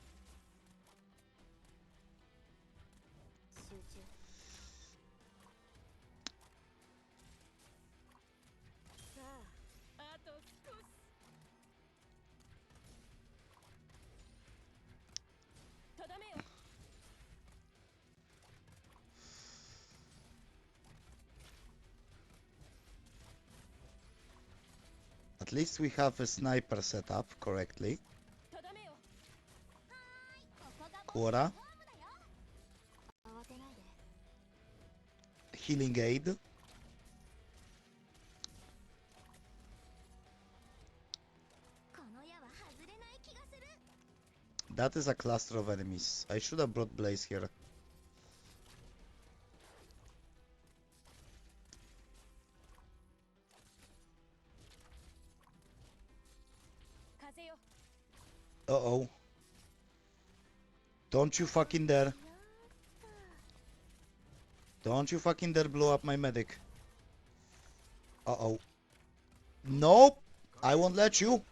At least we have a sniper set up correctly. Quora. Healing aid. That is a cluster of enemies. I should have brought Blaze here. Uh-oh. Don't you fucking dare. Don't you fucking dare blow up my medic. Uh-oh. Nope. I won't let you.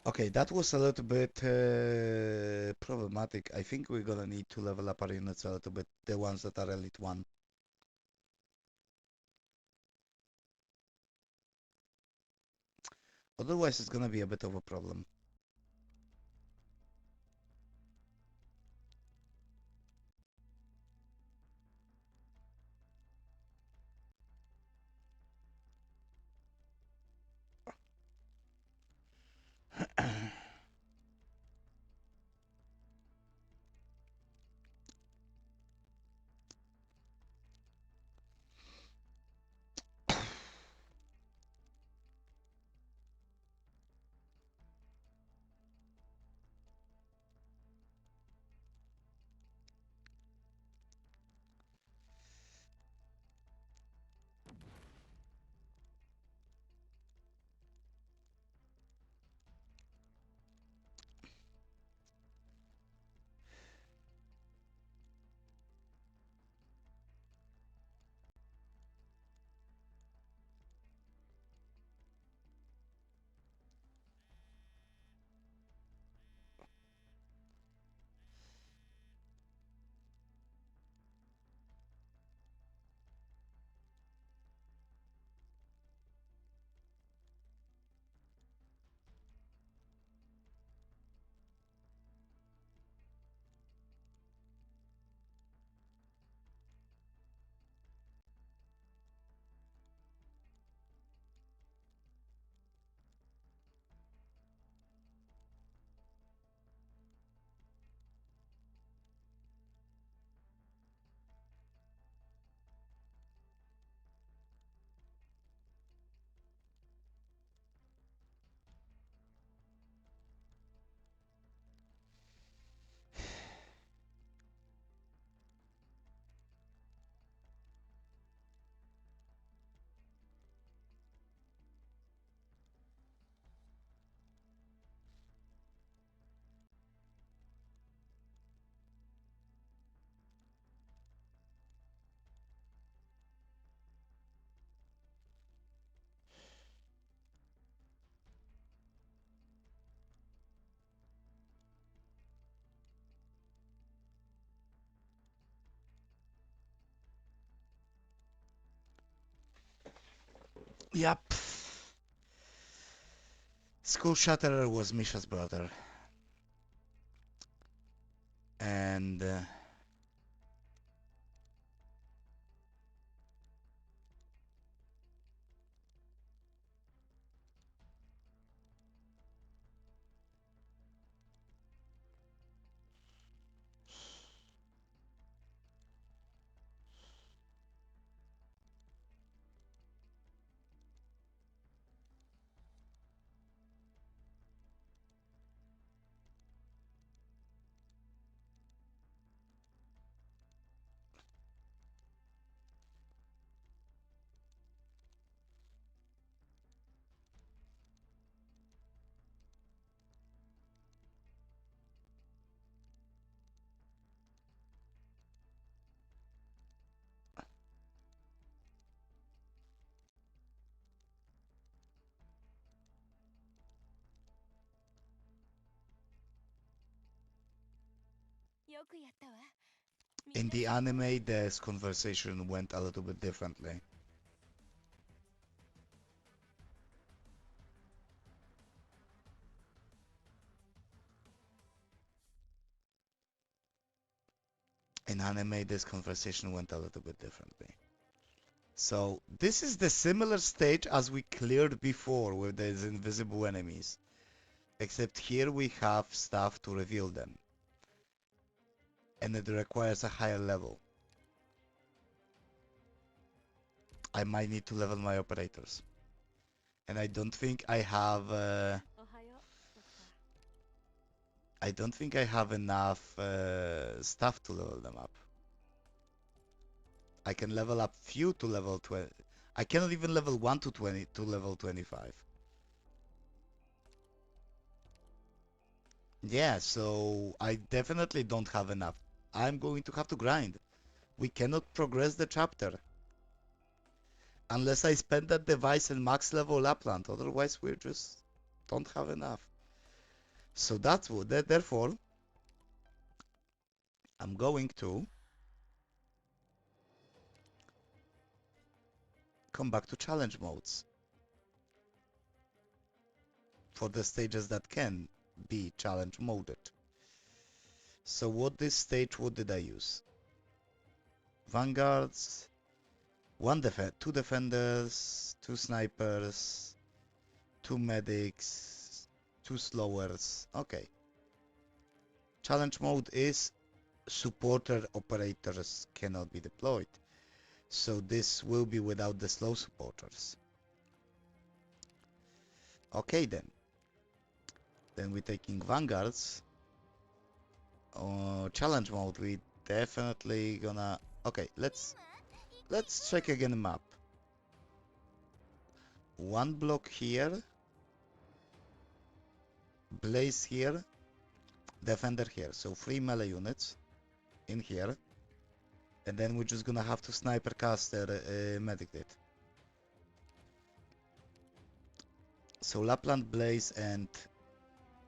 Okay, that was a little bit problematic. I think we're gonna need to level up our units a little bit, the ones that are Elite 1. Otherwise, it's gonna be a bit of a problem. Yep. School Shatterer was Misha's brother. And in the anime, this conversation went a little bit differently. In anime, this conversation went a little bit differently. So this is the similar stage as we cleared before with these invisible enemies. Except here we have stuff to reveal them. And it requires a higher level. I might need to level my operators. And I don't think I have... I don't think I have enough stuff to level them up. I can level up few to level 20. I cannot even level 1 to 20 to level 25. Yeah, so I definitely don't have enough. I'm going to have to grind. We cannot progress the chapter unless I spend that device and max level Lapland. Otherwise, we just don't have enough. So that's what. Therefore, I'm going to come back to challenge modes for the stages that can be challenge moded. So what this stage, what did I use? Vanguards, two defenders, two snipers, two medics, two slowers. Okay. Challenge mode is supporter operators cannot be deployed. So this will be without the slow supporters. Okay then. Then we're taking Vanguards. Challenge mode, we definitely gonna... Okay, let's check again the map. One block here. Blaze here. Defender here. So 3 melee units in here. And then we're just gonna have to sniper caster medic it. So Lapland, Blaze, and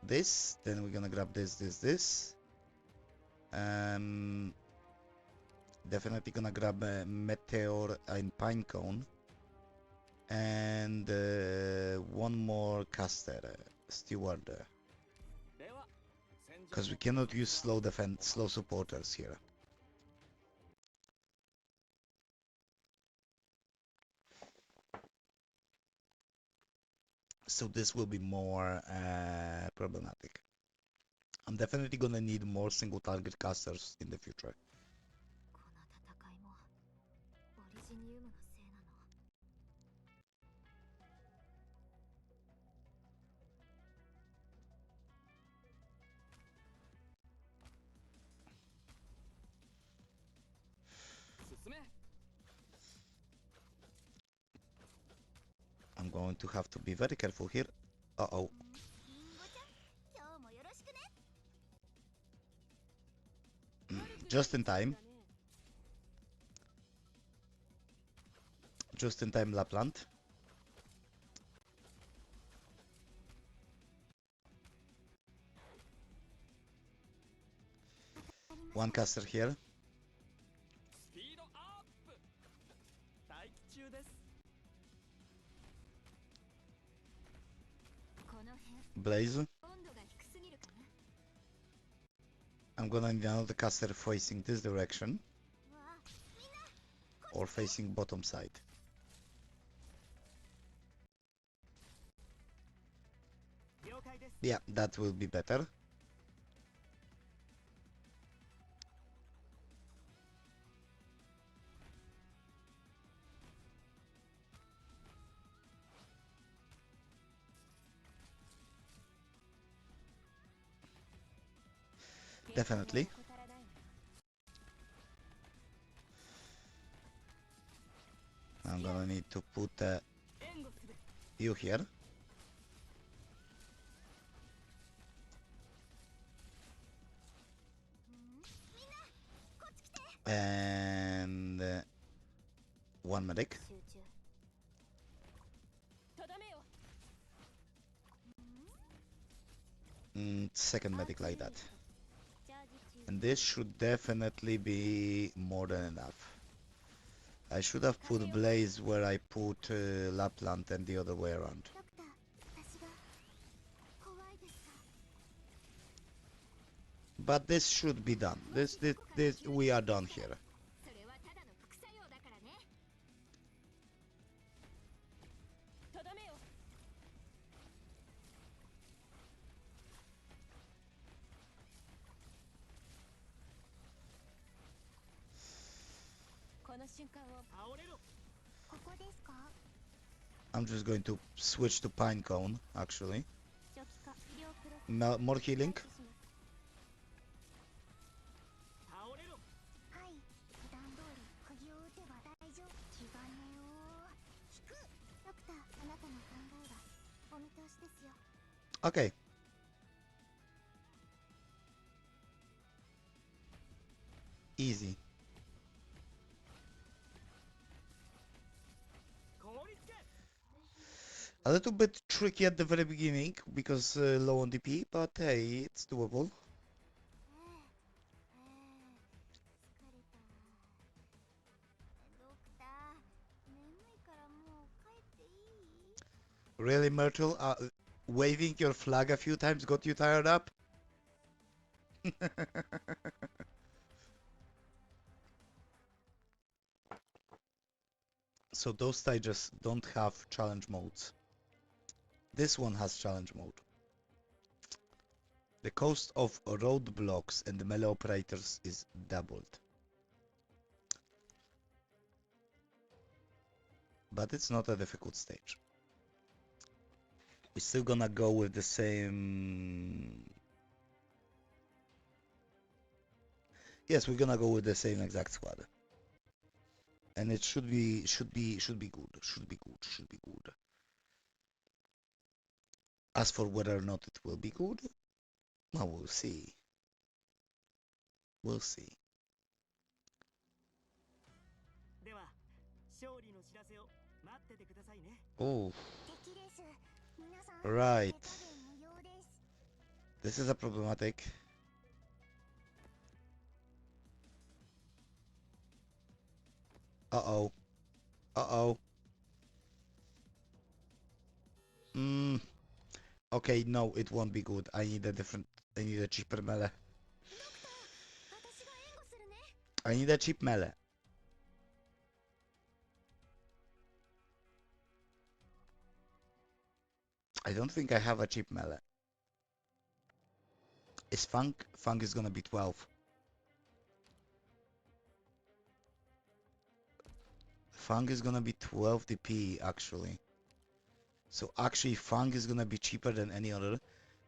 this. Then we're gonna grab this. Definitely gonna grab a Meteor and Pinecone. And one more caster, Steward. Because we cannot use slow supporters here. So this will be more problematic. I'm definitely gonna need more single target casters in the future. I'm going to have to be very careful here. Uh-oh. Just in time. Just in time, Lapland. One caster here. Blaze. I'm gonna need another caster facing this direction or facing bottom side. Yeah, that will be better. Definitely. I'm gonna need to put you here. And one medic. Second medic like that. And this should definitely be more than enough. I should have put Blaze where I put Lapland and the other way around. But this should be done. This we are done here. I'm just going to switch to Pine Cone, actually. More healing. Okay. Easy. A little bit tricky at the very beginning because low on DP, but hey, it's doable. Really, Myrtle? Waving your flag a few times got you tired up? So those stages don't have challenge modes. This one has challenge mode. The cost of roadblocks and the melee operators is doubled. But it's not a difficult stage. We're still gonna go with the same... Yes, we're gonna go with the same exact squad. And it should be good. As for whether or not it will be good, well, we'll see. We'll see. Oh. Right. This is a problematic. Uh-oh. Uh-oh. Okay, no, it won't be good. I need a cheaper melee. I need a cheap melee. I don't think I have a cheap melee. Is Funk? Funk is gonna be 12. Funk is gonna be 12 DP, actually. So actually, Funk is gonna be cheaper than any other.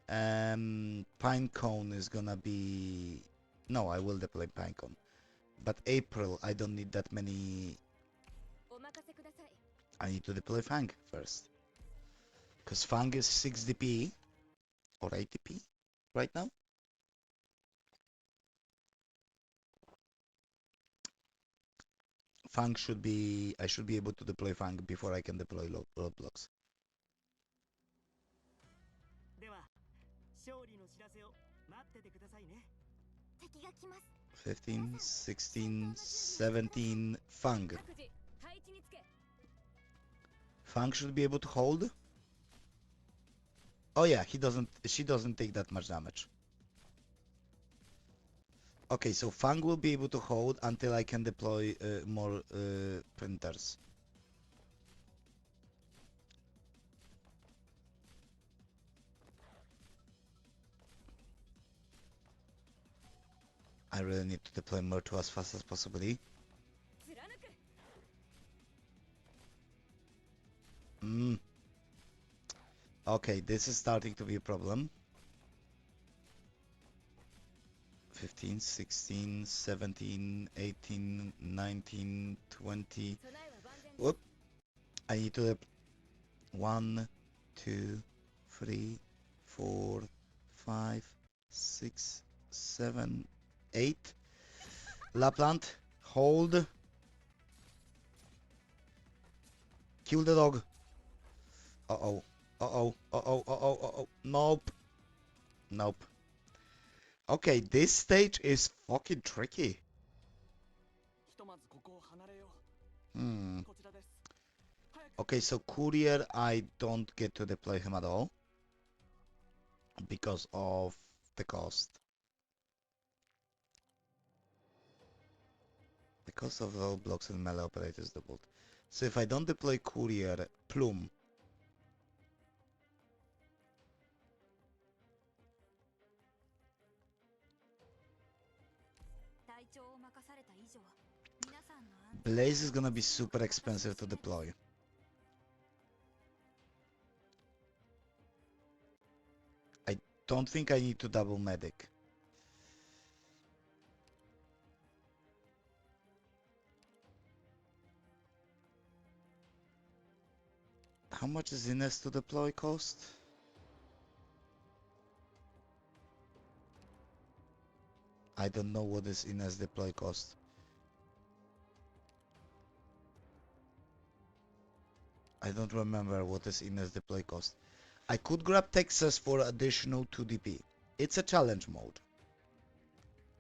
Pine Cone is gonna be... No, I will deploy Pine Cone. But April, I don't need that many... I need to deploy Fang first. Because Fang is 6 DP. Or 8 DP right now. Fang should be... I should be able to deploy Fang before I can deploy roadblocks. 15, 16, 17, Fang. Fang should be able to hold. Oh yeah, she doesn't take that much damage. Okay, so Fang will be able to hold until I can deploy more printers. I really need to deploy Myrtle as fast as possibly. Mm. Okay, this is starting to be a problem. 15, 16, 17, 18, 19, 20. Whoop. I need to 1, 2, 3, 4, 5, 6, 7, 8. Lapland, hold. Kill the dog. Uh-oh. Uh-oh. Uh-oh. Uh-oh. Uh-oh. Nope. Nope. Okay, this stage is fucking tricky. Hmm. Okay, so Courier, I don't get to deploy him at all because of the cost. The cost of all blocks and melee operators doubled. So if I don't deploy Courier, Plume. Blaze is gonna be super expensive to deploy. I don't think I need to double medic. How much is Ines to deploy cost? I don't know what is Ines deploy cost. I don't remember what is Ines deploy cost. I could grab Texas for additional 2 DP. It's a challenge mode.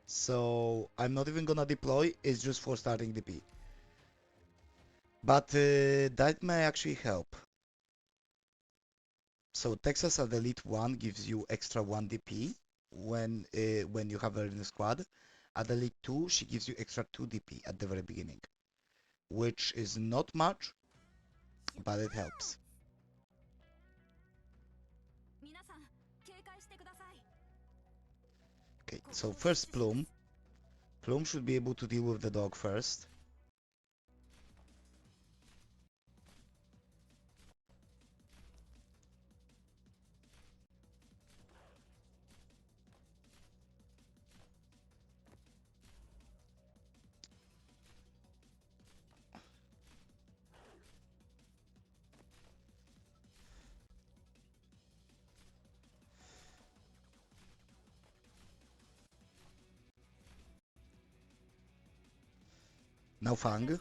So I'm not even gonna deploy, it's just for starting DP. But that may actually help. So Texas at Elite 1 gives you extra 1 DP when you have her in the squad. At Elite 2, she gives you extra 2 DP at the very beginning, which is not much, but it helps. Okay, so first Plume. Plume should be able to deal with the dog first. Now Fang.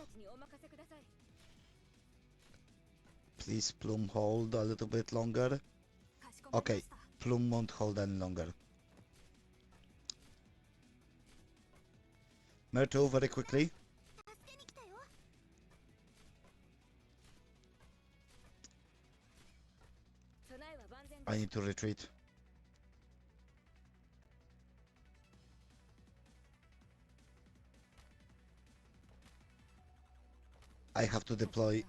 Please Plume hold a little bit longer. Okay, Plume won't hold any longer. Myrtle very quickly. I need to retreat. I have to deploy.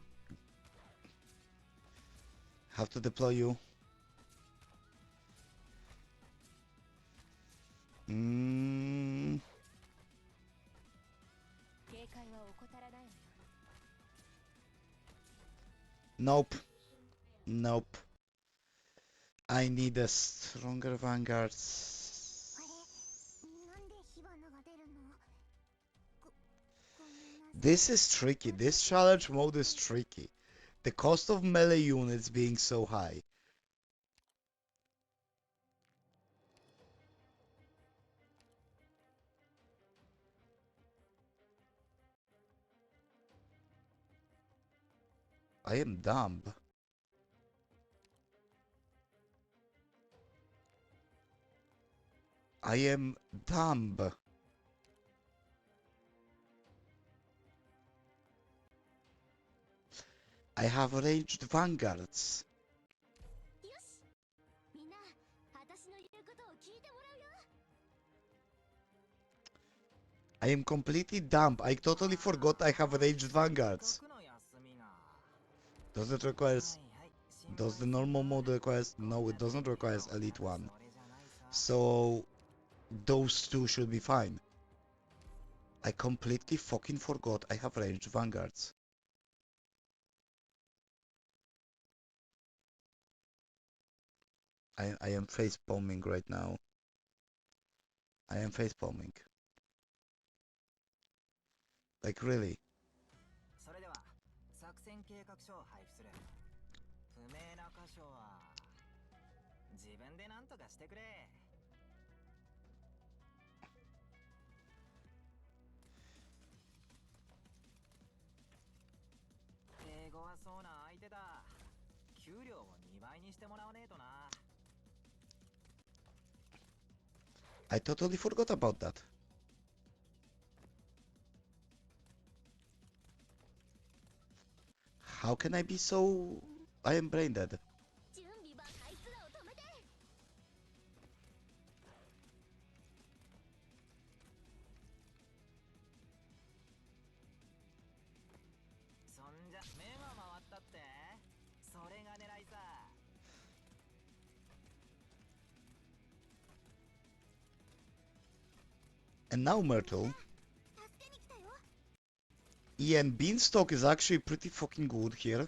Have to deploy you. Nope. Nope. I need a stronger vanguard. This is tricky. This challenge mode is tricky. The cost of melee units being so high. I am dumb. I am dumb. I have ranged vanguards. I am completely dumb. I totally forgot I have ranged vanguards. Does it requires... Does the normal mode requires... No, it doesn't require Elite 1. So... those two should be fine. I completely fucking forgot I have ranged vanguards. I am face palming right now. I am face palming. Like really. I totally forgot about that. How can I be so... I am brain dead. And now Myrtle. Yeah, and Beanstalk is actually pretty fucking good here.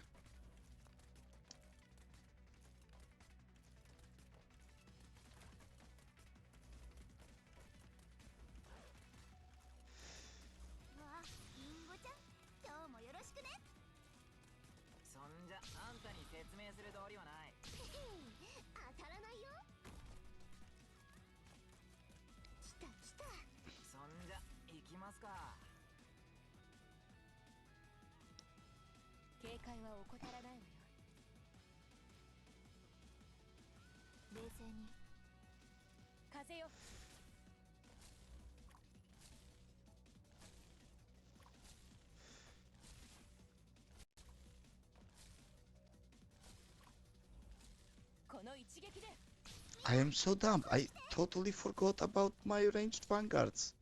I am so dumb. I totally forgot about my ranged vanguards.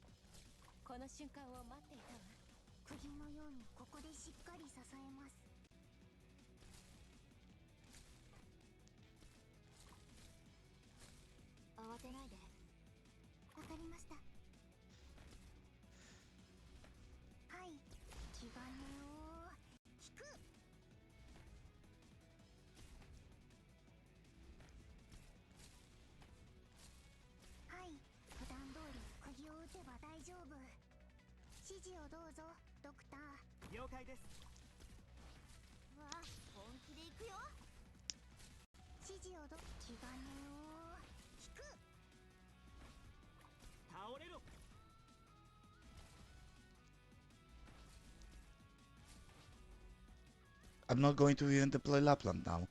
I'm not going to even deploy Lapland now.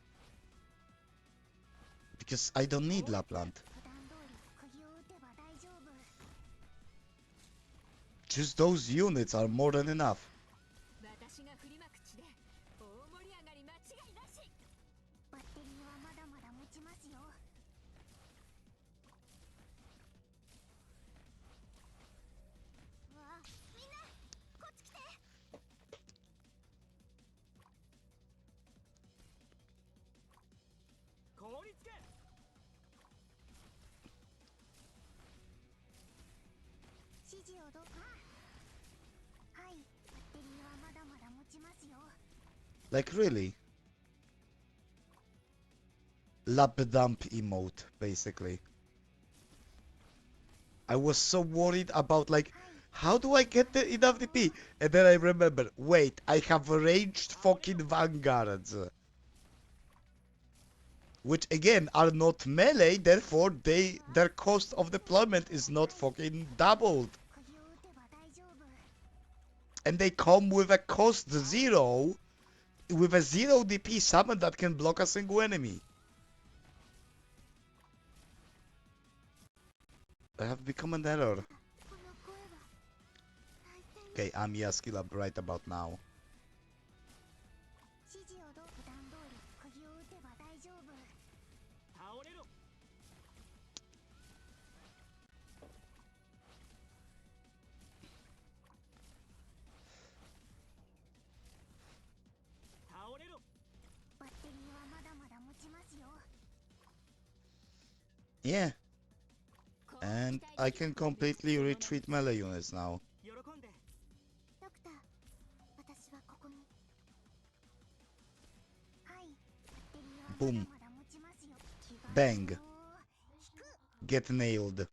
Because I don't need Lapland. Just those units are more than enough. Like really? Lap dump emote, basically. I was so worried about like, how do I get the enough DP? And then I remember, wait, I have ranged fucking vanguards. Which again are not melee, therefore their cost of deployment is not fucking doubled. And they come with a cost 0, with a 0 DP summon that can block a single enemy. I have become an error. Okay, Amiya skill up right about now. Yeah, and I can completely retreat melee units now. Boom. Bang. Get nailed.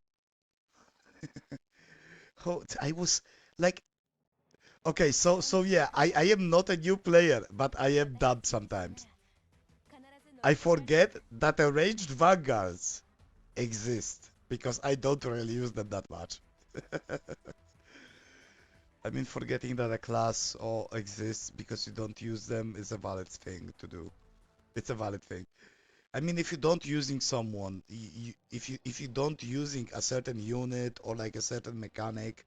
Oh, I was like, okay, so yeah, I am not a new player, but I am dumb sometimes. I forget that arranged vanguards exist because I don't really use them that much. I mean, forgetting that a class or exists because you don't use them is a valid thing to do. It's a valid thing. I mean, if you don't using someone, if you don't using a certain unit or like a certain mechanic,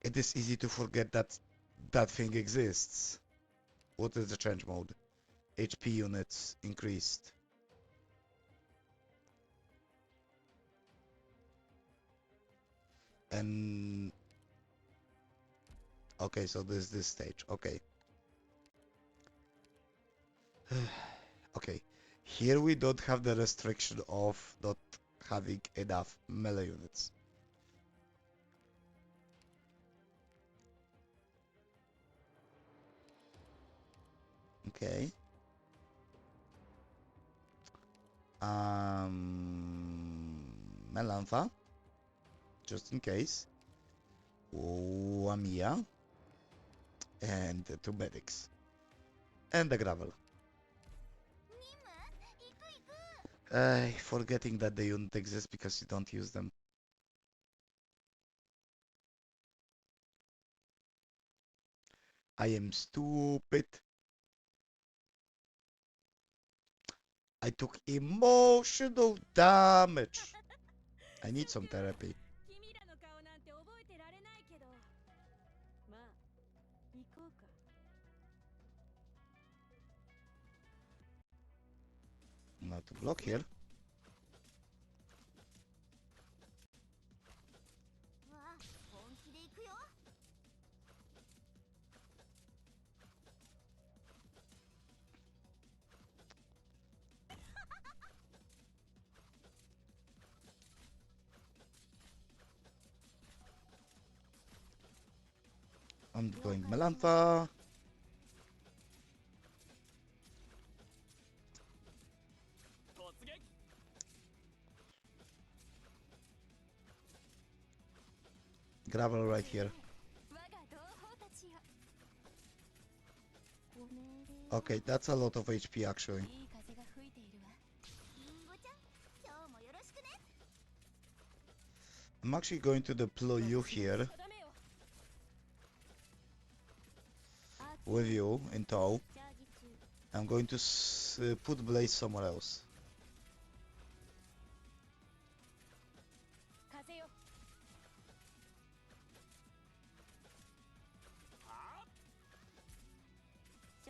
it is easy to forget that that thing exists. What is the change mode? HP units increased. And okay, so this is this stage. Okay. Okay. Here we don't have the restriction of not having enough melee units. Okay. Melantha, just in case. Wamia. And two medics. And the gravel. Forgetting that the unit exists because you don't use them. I am stupid. I took emotional damage. I need some therapy. Not to block here. I'm going Melantha. Gravel right here. Okay, that's a lot of HP actually. I'm actually going to deploy you here. With you in tow. I'm going to put Blaze somewhere else.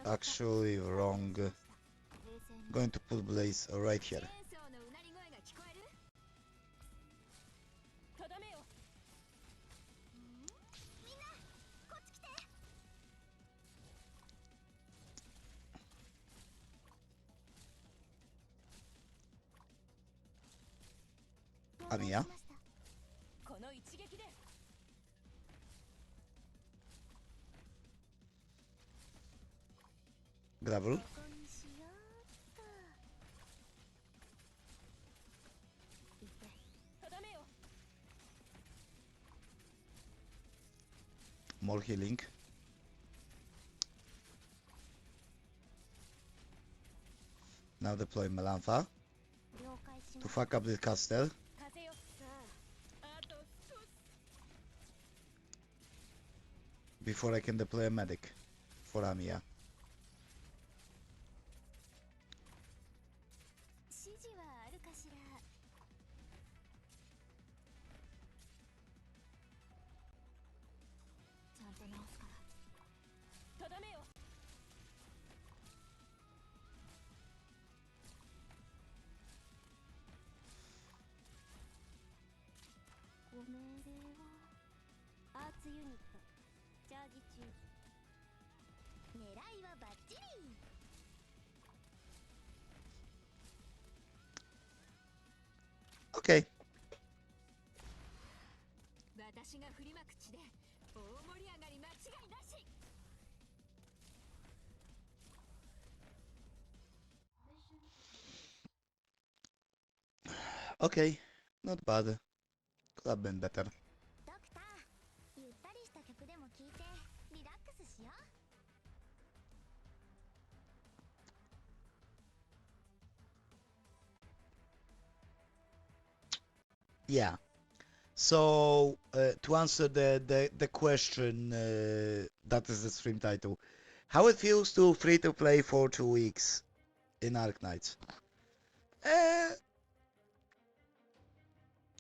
Actually wrong. Going to put Blaze right here. Amiya. Gravel. More healing. Now deploy Melantha to fuck up the castle. Before I can deploy a medic for Amiya. Okay. Okay. Not bad. Could have been better. Yeah. So to answer the question that is the stream title, how it feels to free to play for 2 weeks in Arknights. Uh,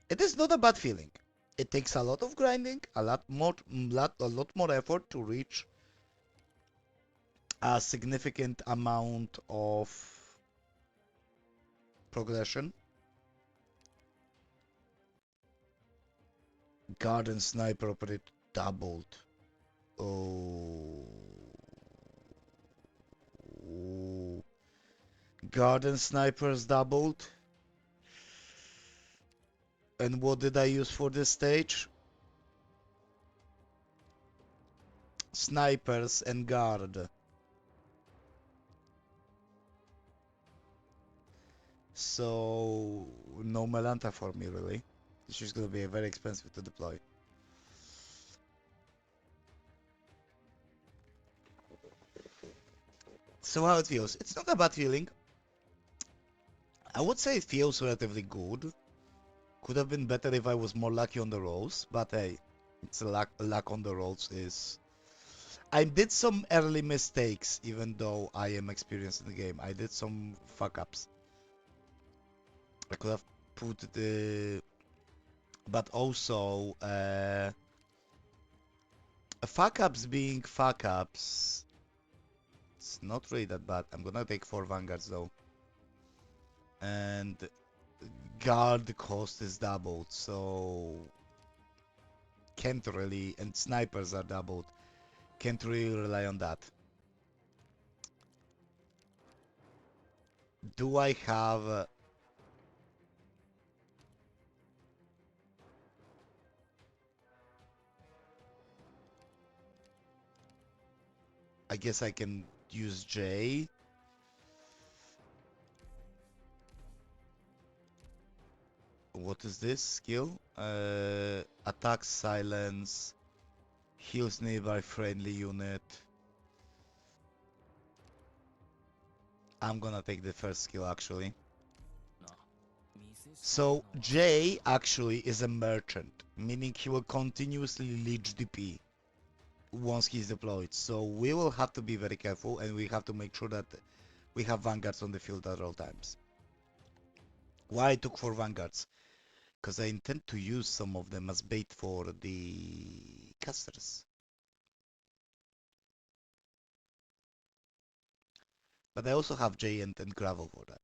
it is not a bad feeling. It takes a lot of grinding, a lot more effort to reach a significant amount of progression. Garden sniper operate doubled. Oh. Garden snipers doubled. And what did I use for this stage? Snipers and guard. So no Melanta for me really. She's gonna be very expensive to deploy. So how it feels? It's not a bad feeling. I would say it feels relatively good. Could have been better if I was more lucky on the rolls, but hey, it's luck on the rolls is. I did some early mistakes, even though I am experienced in the game. I did some fuck ups. I could have put the, but also fuck ups being fuck ups. It's not really that bad. I'm gonna take 4 vanguards though, and guard cost is doubled, so can't really, and snipers are doubled. Can't really rely on that. Do I have... I guess I can use J. What is this skill? Attack silence. Heals nearby friendly unit. I'm gonna take the first skill actually. So J actually is a merchant, meaning he will continuously leech DP once he's deployed. So we will have to be very careful and we have to make sure that we have vanguards on the field at all times. Why I took 4 vanguards? Because I intend to use some of them as bait for the casters. But I also have J and gravel for that.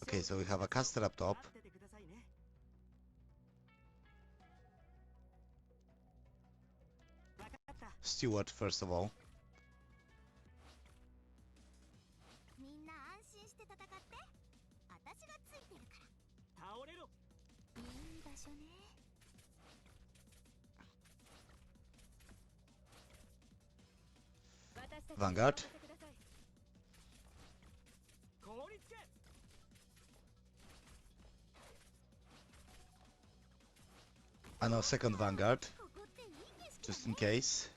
Okay, so we have a caster up top. Steward first of all. Vanguard. And now second Vanguard. Just in case.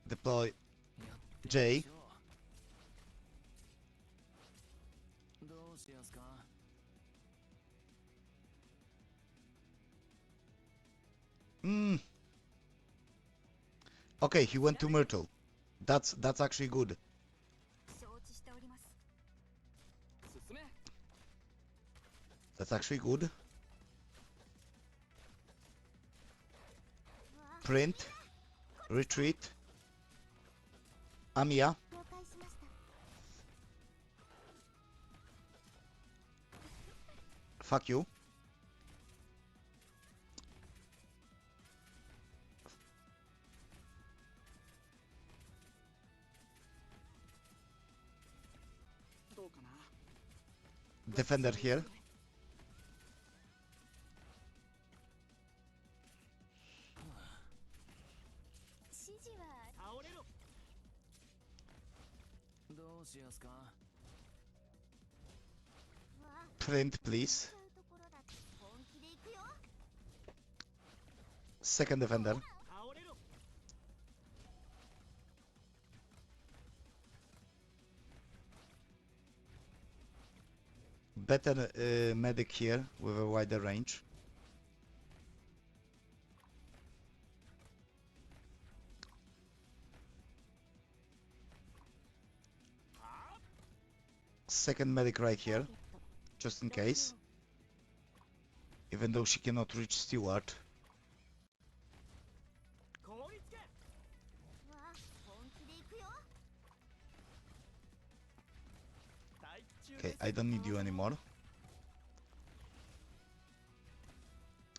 Deploy J. Okay, he went to Myrtle. That's actually good. That's actually good. Print. Retreat. Amiya. Fuck you. Defender here. Print, please. Second defender. Better medic here with a wider range. Second medic right here, just in case. Even though she cannot reach Stewart. Okay, I don't need you anymore.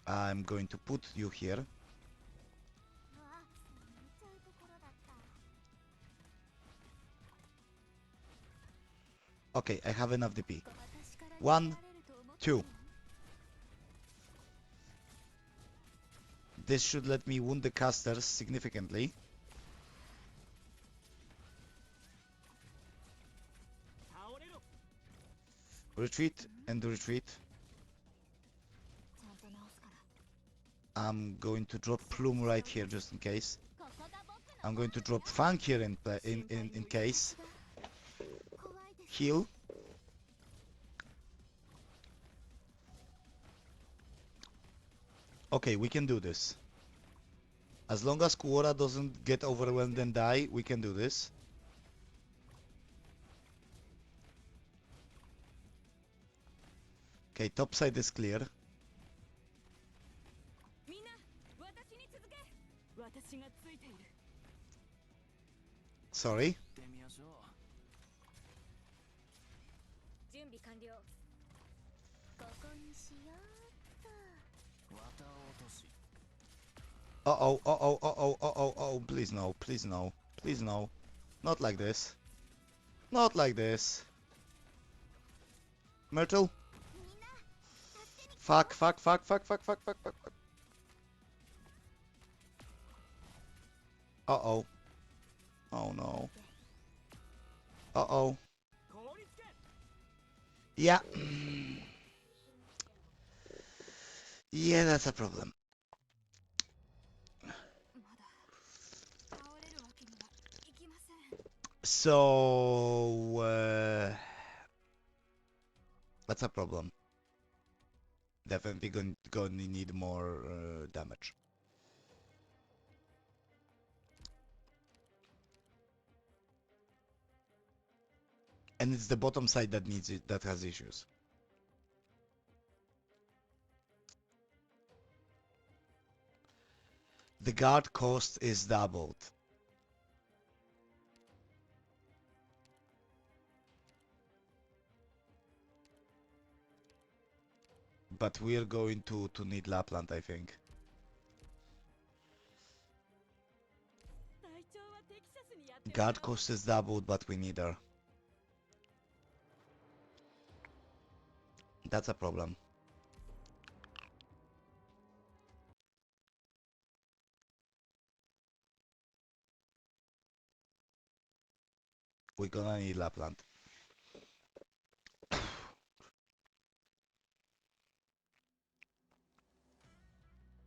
I'm going to put you here. Okay, I have enough DP. 1, 2. This should let me wound the casters significantly. Retreat and retreat. I'm going to drop Plume right here just in case. I'm going to drop Funk here in case. Heal. Okay, we can do this. As long as Kuora doesn't get overwhelmed and die, we can do this. Okay, top side is clear. Sorry. Uh-oh, uh-oh, uh-oh, uh-oh, uh-oh, please no, please no, please no. Not like this. Not like this. Myrtle? Fuck, fuck, fuck, fuck, fuck, fuck, fuck, fuck, fuck. Uh-oh. Oh no. Uh-oh. Yeah. Yeah, that's a problem. So, that's a problem. Definitely gonna need more damage. And it's the bottom side that needs it, that has issues. The guard cost is doubled. But we're going to need Lapland, I think. Guard cost is doubled, but we need her. That's a problem. We're gonna need Lapland.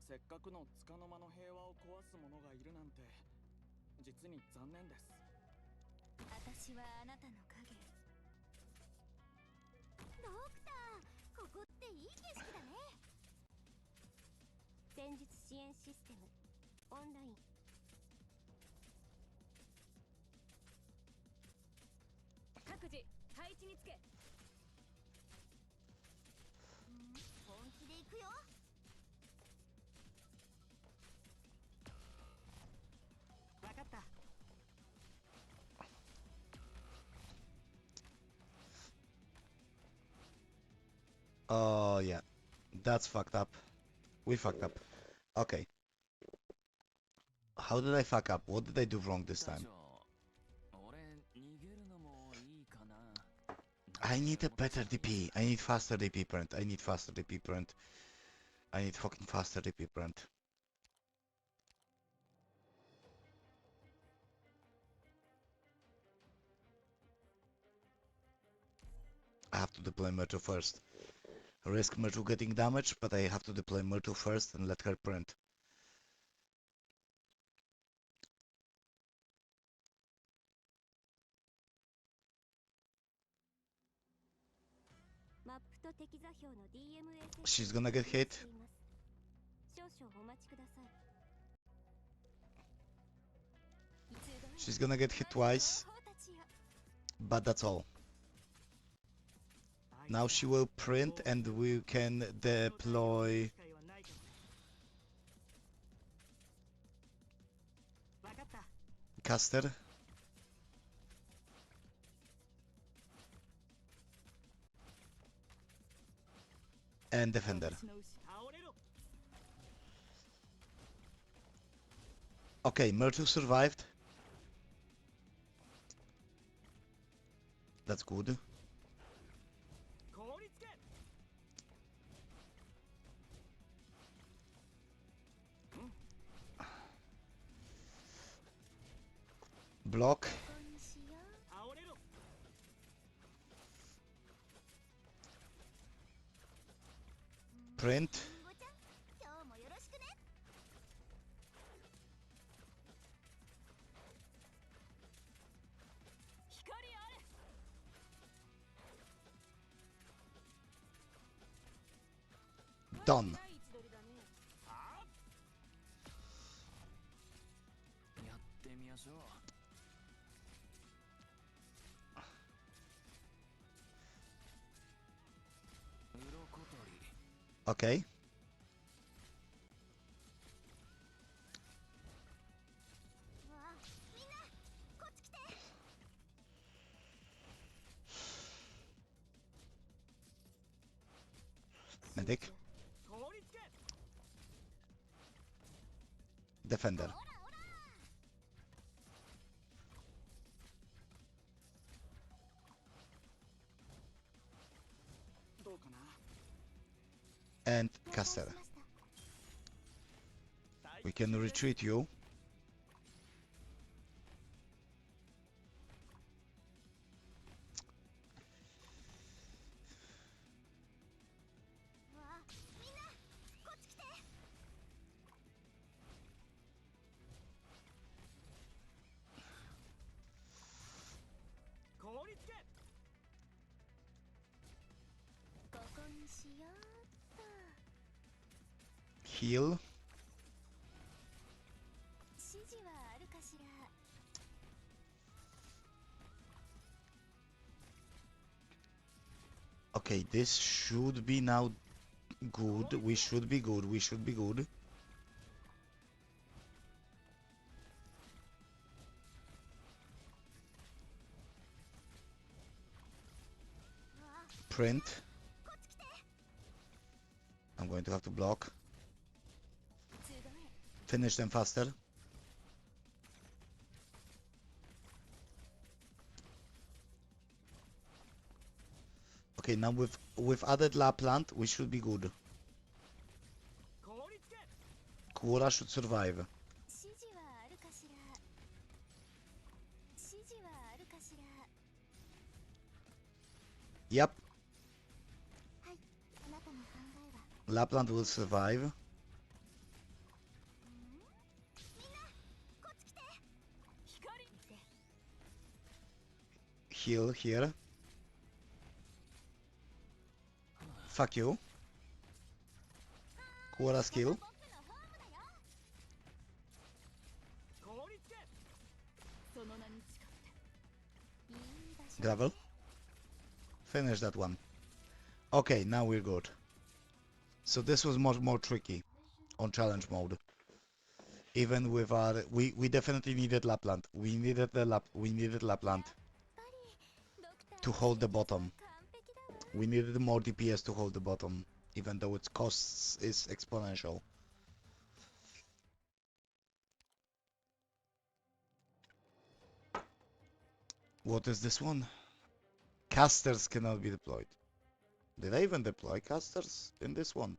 せっかくの束の間の平和を壊す者がいるなんて実に残念です。私はあなたの影。ドクター、ここっていい景色だね。戦術支援システムオンライン。各自配置につけ。本気で行くよ。わかった。Oh yeah, that's fucked up. We fucked up. Okay. How did I fuck up? What did I do wrong this time? I need a better DP. I need faster DP print. I need faster DP print. I need fucking faster DP print. I have to deploy Myrtle first. Risk Myrtle getting damaged, but I have to deploy Myrtle first and let her print. She's gonna get hit. She's gonna get hit twice, but that's all. Now she will print and we can deploy caster. And defender. Okay, Myrtle survived. That's good. Block. Print. Done. やってみましょう。 Okay. Medic. Defender. And caster. We can retreat you. Heal. Okay, this should be now good. We should be good. We should be good. Print. I'm going to have to block. Finish them faster. Okay, now with added Lapland, we should be good. Kuora should survive. Yep. Lapland will survive. Heal here. Fuck you. Kuora skill. Gravel. Finish that one. Okay, now we're good. So this was much more tricky on challenge mode. Even with our, we definitely needed Lapland. We needed Lapland to hold the bottom. We needed more DPS to hold the bottom, even though its costs is exponential. What is this one? Casters cannot be deployed. Did I even deploy casters in this one?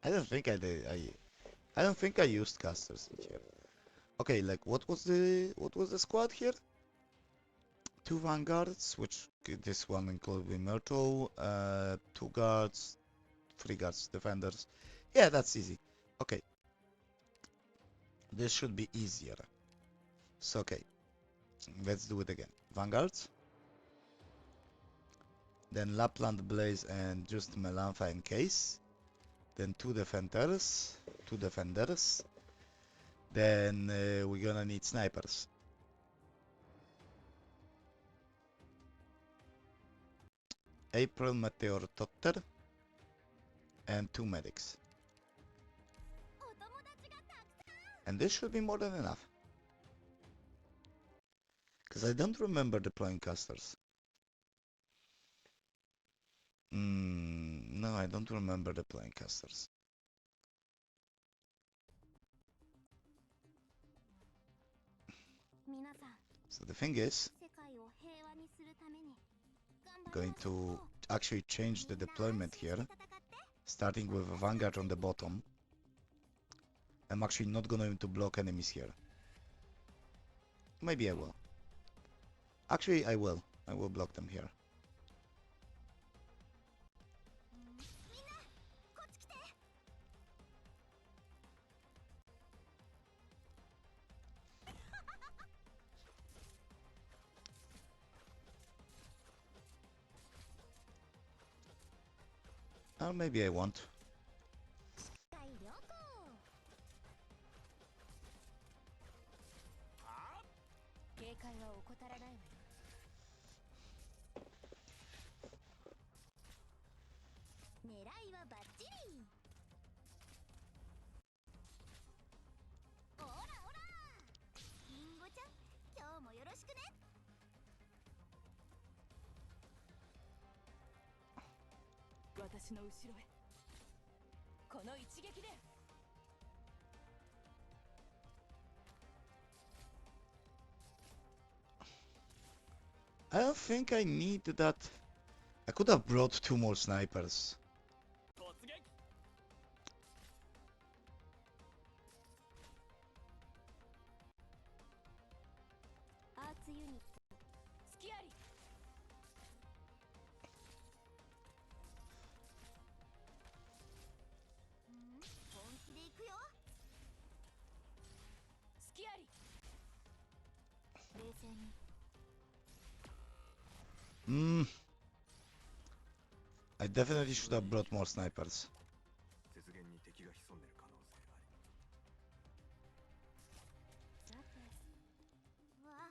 I don't think I did. I don't think I used casters in here. Okay, like what was the squad here? 2 vanguards, which this one including Myrtle, 2 guards, 3 guards, defenders. Yeah, that's easy. Okay, this should be easier. So okay, let's do it again. Vanguards, then Lapland Blaze and just Melantha in case. Then 2 defenders, 2 defenders. Then we're gonna need snipers. April Meteor Totter and 2 medics. お友達がたくさん And this should be more than enough. Because I don't remember deploying casters. No, I don't remember deploying casters. 皆さん So the thing is, 世界を平和にするために頑張 going りましょ to う actually change the みんな deployment 安心 here, して戦って starting with a vanguard on the bottom. I'm actually not going to block enemies here. Maybe I will. Actually, I will. I will block them here. みんなこっち来て Or maybe I won't. 大旅行警戒は怠らないわよ狙いはバッチリオラオラリンゴちゃん今日もよろしくね私の後ろへこの一撃で I don't think I need that. I could have brought 2 more snipers. 突撃アーツユニット隙あり本気で行くよ隙あり冷静に I definitely should have brought more snipers. 雪原に敵が潜んでる可能性がある。さてうわ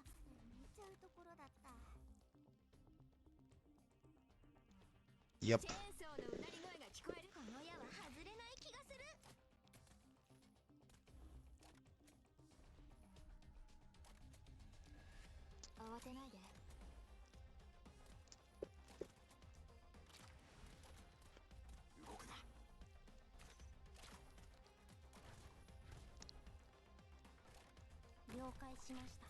見ちゃうところだった Yep. チェーンソーのうなり声が聞こえるこの矢は外れない気がする慌てないで動くな。了解しました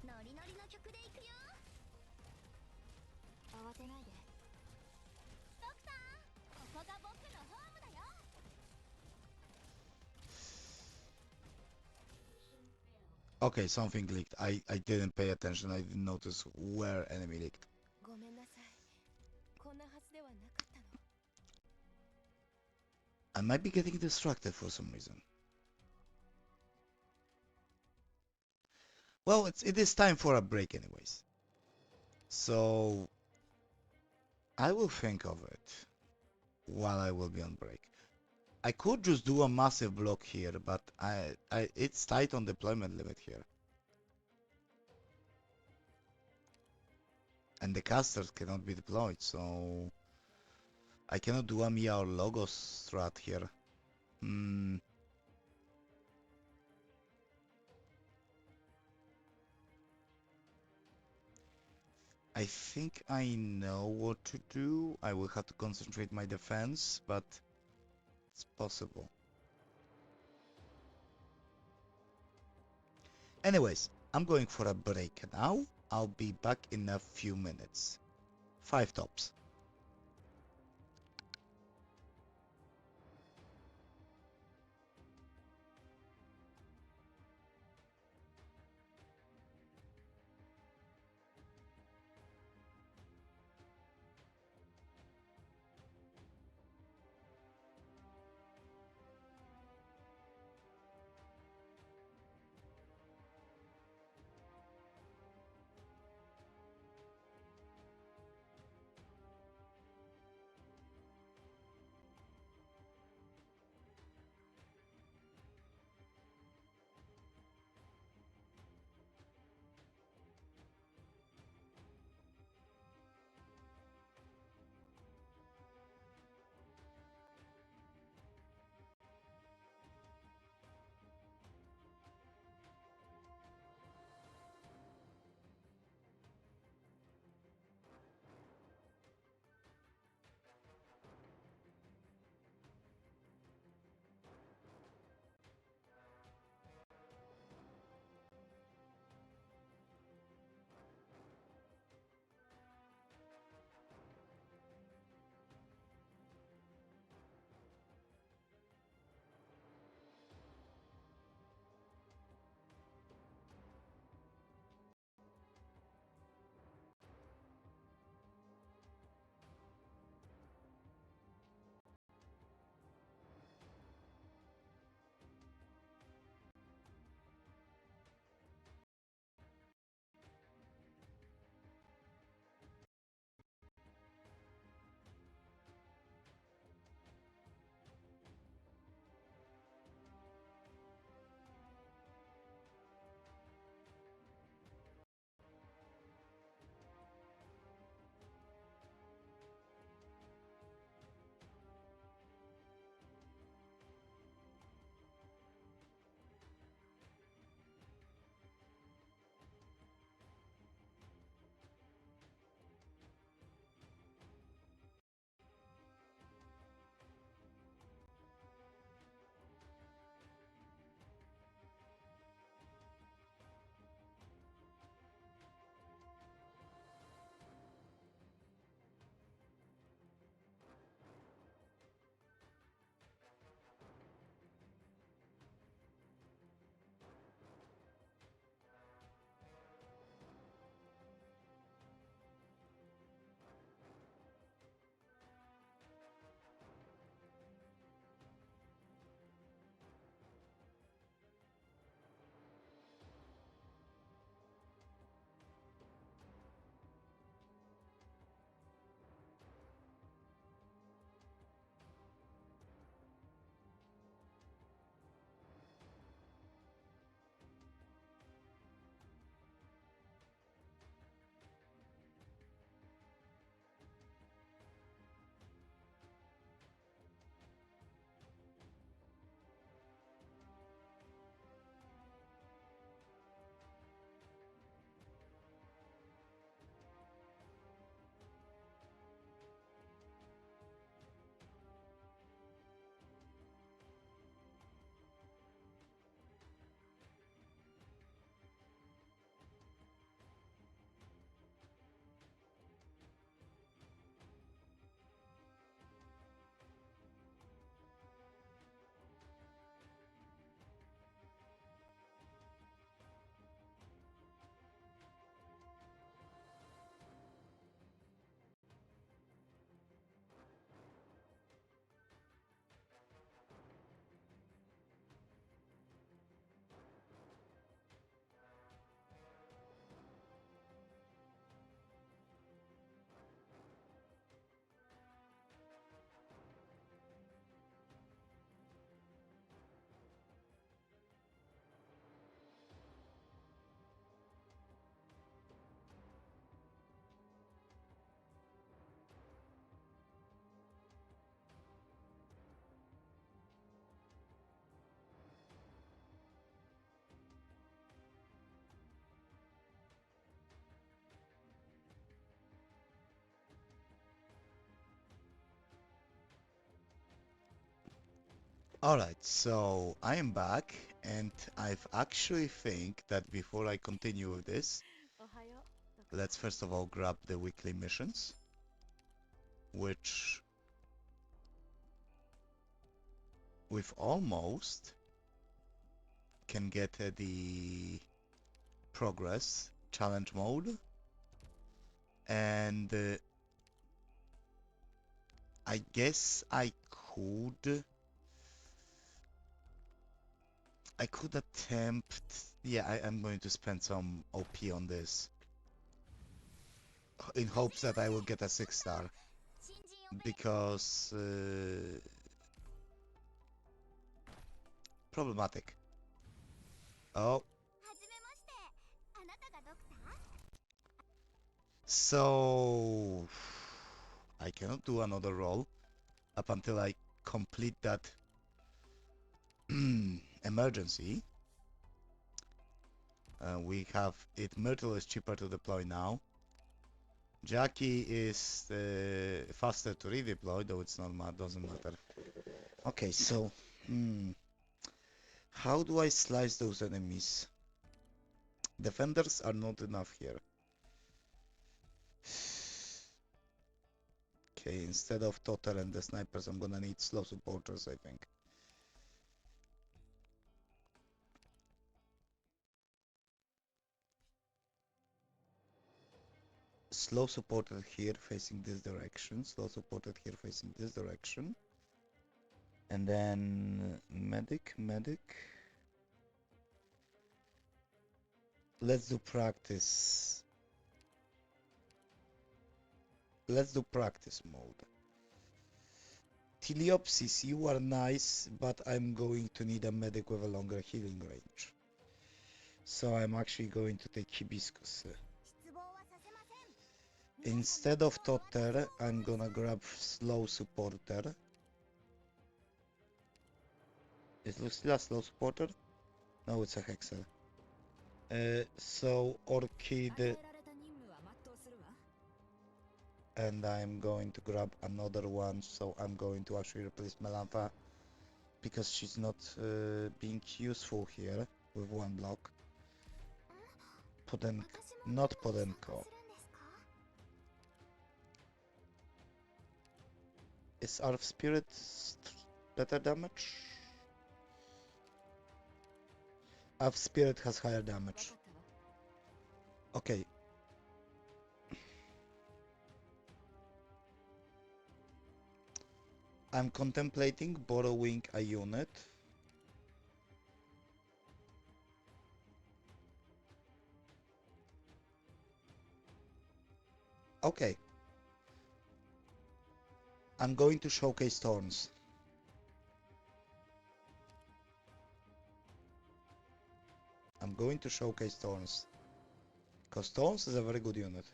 ノリノリの曲で行くよ慌てないでドクターここが僕のホームだよ Okay, something leaked. I didn't pay attention. I didn't notice where enemy leaked. ごめんなさいこんなはずではなかったの I might be getting distracted for some reason. Well, it is time for a break anyways. So I will think of it while I will be on break. I could just do a massive block here, but it's tight on deployment limit here. And the casters cannot be deployed, so I cannot do a Mia or Logos strat here. I think I know what to do. I will have to concentrate my defense, but It's possible. Anyways, I'm going for a break now. I'll be back in a few minutes. 5 tops. Alright, so I am back, and I've actually think that before I continue with this, おはよう。 let's first of all grab the weekly missions, which we've almost can get the progress challenge mode, and I guess I could attempt. Yeah, I'm going to spend some OP on this in hopes that I will get a 6-star 新人オペレ because problematic. Oh, はじめまして。あなたがドクター？ so I cannot do another roll up until I complete that emergency. We have it. Myrtle is cheaper to deploy now. Jackie is faster to redeploy, though it's not doesn't matter. Okay, so how do I slice those enemies? Defenders are not enough here. Okay, instead of Totter and the snipers, I'm gonna need slow supporters, I think. Slow supported here facing this direction, slow supported here facing this direction. And then medic. Let's do practice. Let's do practice mode. Teleopsis, you are nice, but I'm going to need a medic with a longer healing range. So I'm actually going to take Hibiscus. 失望はさせません。 Instead of Totter, I'm gonna grab slow supporter. Is Lucilla a slow supporter? No, it's a Hexer. So 与 Orchid, えられた任務は全うするわ。 and I'm going to grab another one. So I'm going to actually replace Melantha because she's not being useful here with one block. Podenko, 私も not ここに参加 Podenko. するんですか？ Is our spirit better damage? Our spirit has higher 分か damage. ったわ。 Okay. I'm contemplating borrowing a unit. Okay. I'm going to showcase Thorns. I'm going to showcase Thorns. Because Thorns is a very good unit.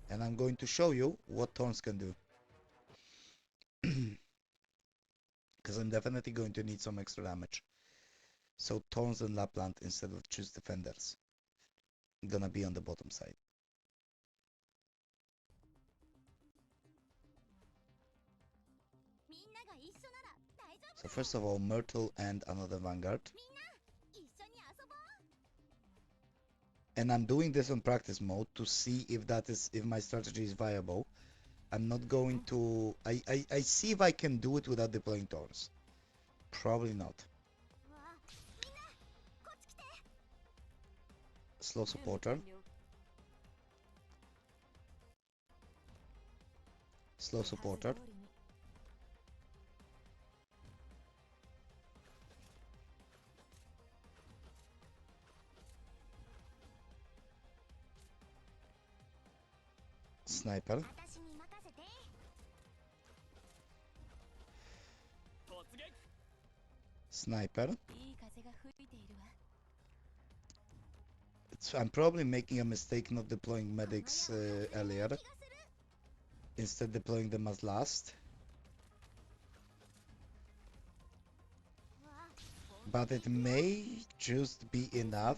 And I'm going to show you what Thorns can do. Because I'm definitely going to need some extra damage. So Thorns and Lapland instead of choose defenders. Gonna be on the bottom side. みんなが一緒なら大丈夫。 So first of all, Myrtle and another Vanguard. みんな一緒に遊ぼう。 And I'm doing this on practice mode to see if my strategy is viable. I'm not going to... I see if I can do it without deploying Thorns. Probably not. わあ、みんなこっち来て。 Slow 準備 supporter. 完了。 Slow 手はず supporter. 通りに。 Sniper. 私に任せて。 突撃 Sniper. いい風が吹いているわ。 I'm probably making a mistake not deploying medics earlier. 気がする。 Instead deploying them as last. わあ、 But it may just be enough. よ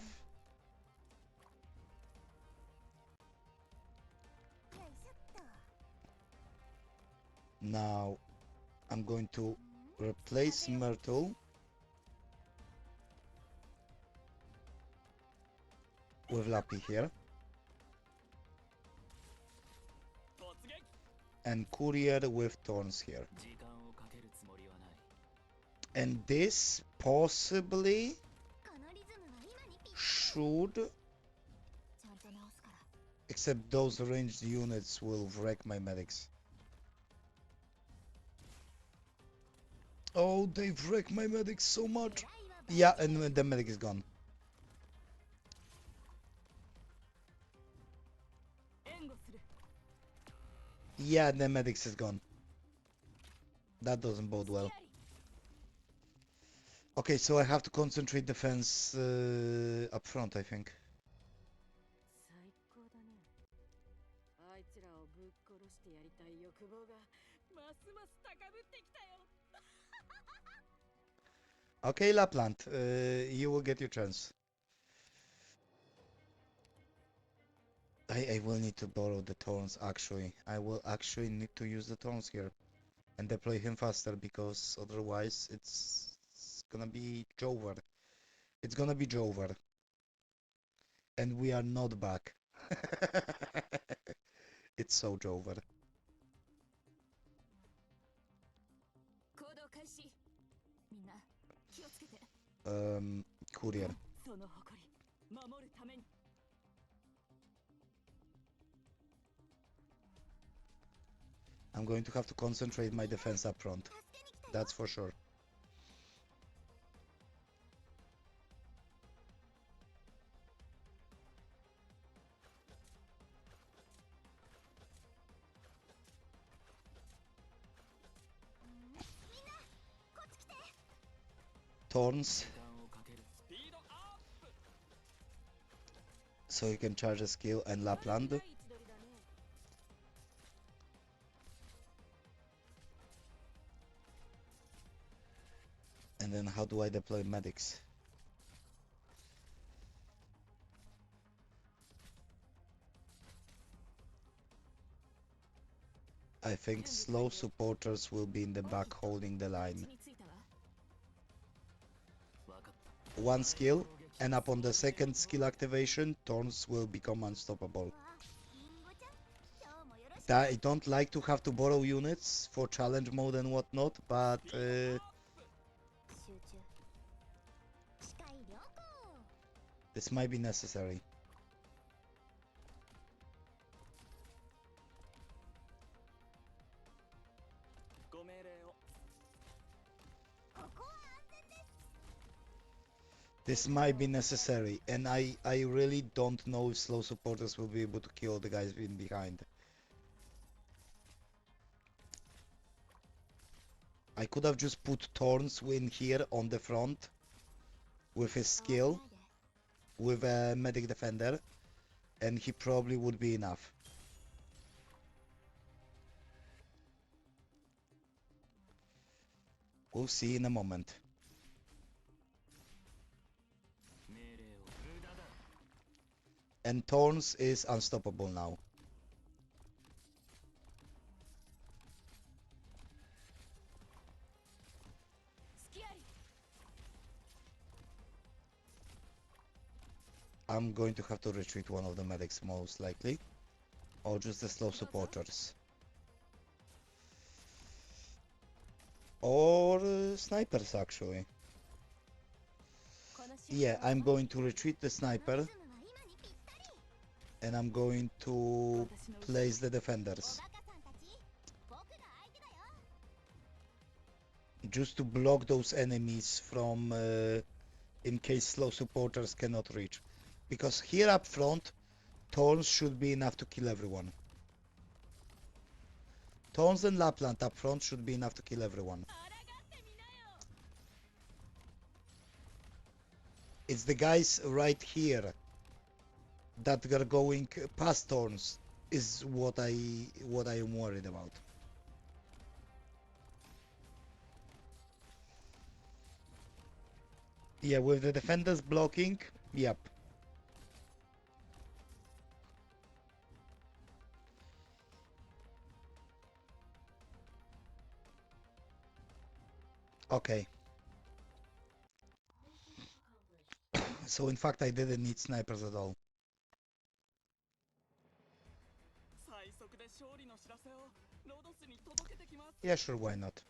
いしょっと。 Now I'm going to replace Myrtle with Lappy here. 突撃 And Courier with Thorns here. 時間をかけるつもりはない And this possibly このリズムは今にぴったり should, ちゃんと直すから except those ranged units will wreck my medics. Oh, they've wrecked my medics so much. 狙いは Yeah, and the medic is gone. 援護する Yeah, the medics is gone. That doesn't bode well. Okay, so I have to concentrate defense up front, I think. 最高だねあいつらをぶっ殺してやりたい欲望がますます高ぶってきたよ Okay, Lapland, you will get your chance. I will need to borrow the Thorns, actually. I will actually need to use the Thorns here and deploy him faster, because otherwise it's gonna be Jover. It's gonna be Jover. And we are not back. It's so Jover. 行動開始みんな気をつけて Courier. その誇り守るために I'm going to have to concentrate my defense up front. 助けに来たよ That's for sure. Thorns, 時間をかけるスピードアップ so you can charge a skill and Lapland. 第一撮りだね And then how do I deploy medics? I think slow supporters will be in the back holding the 位 line. 置についたわ 分かった One skill, and upon the second skill activation, Thorns will become unstoppable. わあリンゴちゃん今日もよろしく I don't like to have to borrow units for challenge mode and whatnot, but 集中視界良好 this might be necessary. ご命令をここは安全です This might be necessary, and I really don't know if slow supporters will be able to kill the guys in behind. I could have just put Thorns in here on the front with his skill, with a medic defender, and he probably would be enough. We'll see in a moment. 命令を無駄だ And Thorns is unstoppable now. I'm going to have to retreat one of the medics most likely, or just the slow supporters. Or snipers actually. Yeah, I'm going to retreat the この sniper リズムは今にぴったり and I'm going to place the defenders おバカさんたち僕が相手だよ just to block those enemies from in case slow supporters cannot reach. Because here up front, Thorns should be enough to kill everyone. Thorns and Lapland up front should be enough to kill everyone. It's the guys right here that are going past Thorns is what I am worried about. Yeah, with the defenders blocking, yep. Okay. So in fact, I didn't need snipers at all. 最速で勝利の知らせをロドスに届けてきます。 Yeah, sure, why not?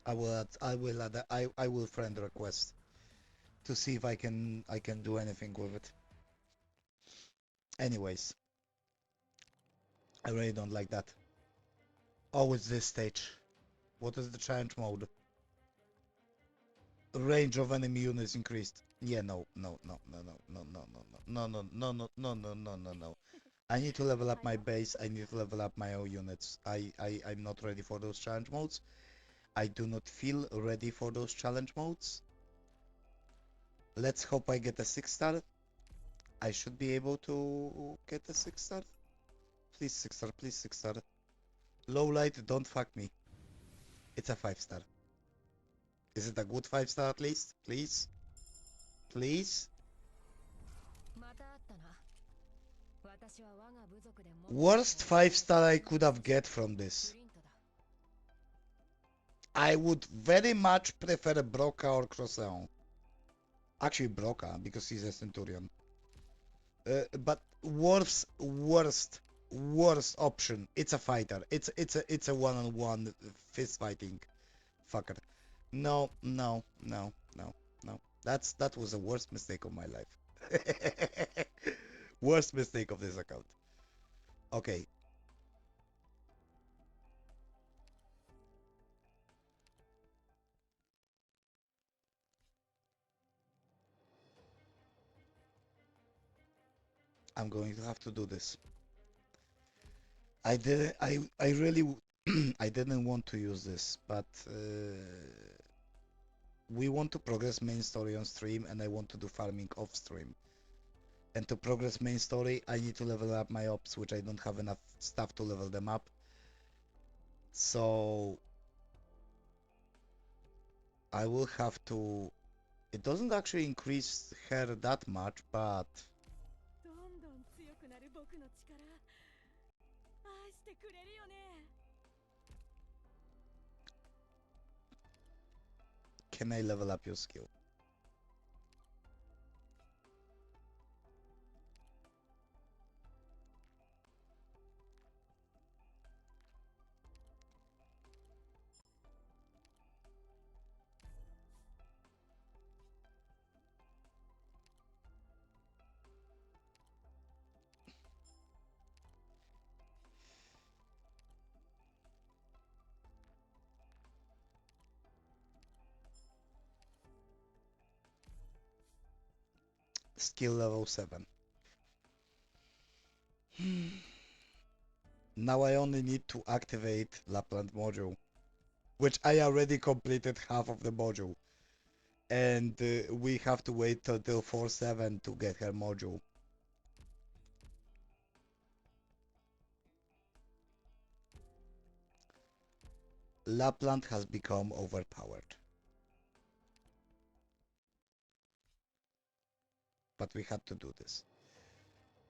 I will friend request to see if I can do anything with it. Anyways, I really don't like that. Oh, it's this stage. What is the challenge mode? Range of enemy units increased. Yeah, no. I need to level up my base. I need to level up my own units. I'm not ready for those challenge modes. I do not feel ready for those challenge modes. Let's hope I get a 6-star. I should be able to get a 6-star. Please 6-star, please 6-star. Low light, don't fuck me. It's a 5-star. Is it a good 5-star at least? Please? Please? Worst 5-star I could have get from this. I would very much prefer Broca or Crosseon. Actually Broca, because he's a Centurion. But worst option. It's a fighter. It's a one-on-one fist fighting fucker. No. That was the worst mistake of my life. Worst mistake of this account. Okay. I'm going to have to do this. I really I didn't want to use this, but we want to progress main story on stream and I want to do farming off stream. And to progress main story, I need to level up my ops, which I don't have enough stuff to level them up. So I will have to... It doesn't actually increase her that much, but... どんどん強くなる僕の力愛してくれるよね Can I level up your skill? Skill level 7. Now I only need to activate Lapland module, which I already completed half of the module. And we have to wait till 4-7 to get her module. Lapland has become overpowered. But we had to do this.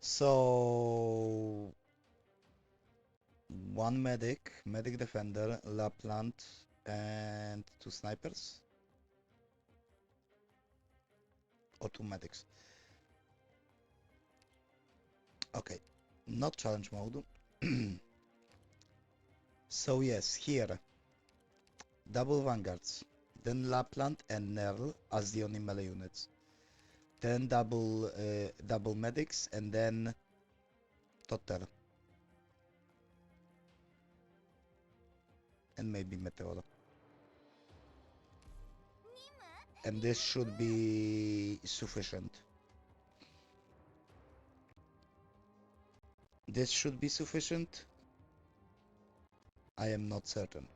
So... One medic defender, Lapland, and 2 snipers? Or 2 medics? Okay, not challenge mode. So yes, here, double vanguards, then Lapland and Nerl as the only melee units, then double medics, and then Totter, and maybe Meteor. And this should be sufficient. This should be sufficient. I am not certain.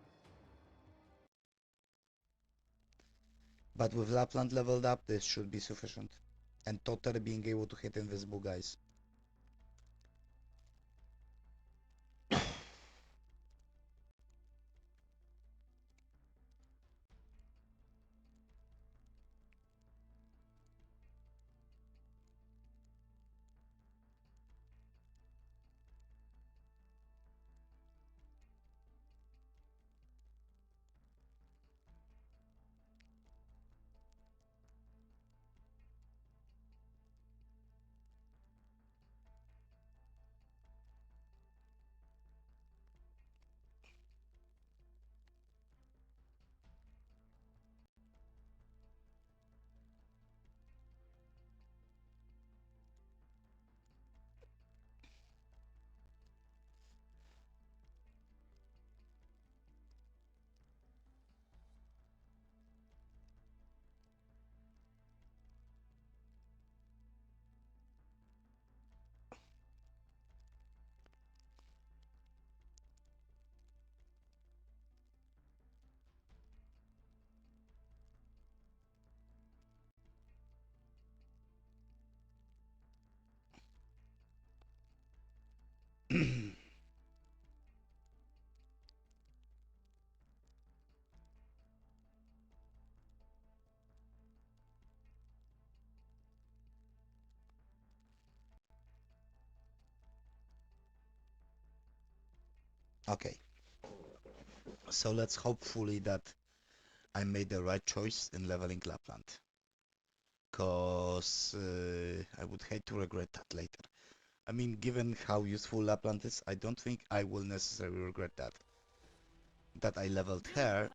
But with Lapland leveled up, this should be sufficient. And Totter being able to hit invisible guys. Okay, so let's hopefully that I made the right choice in leveling Lapland. Cause I would hate to regret that later. I mean, given how useful Lapland is, I don't think I will necessarily regret that. That I leveled her.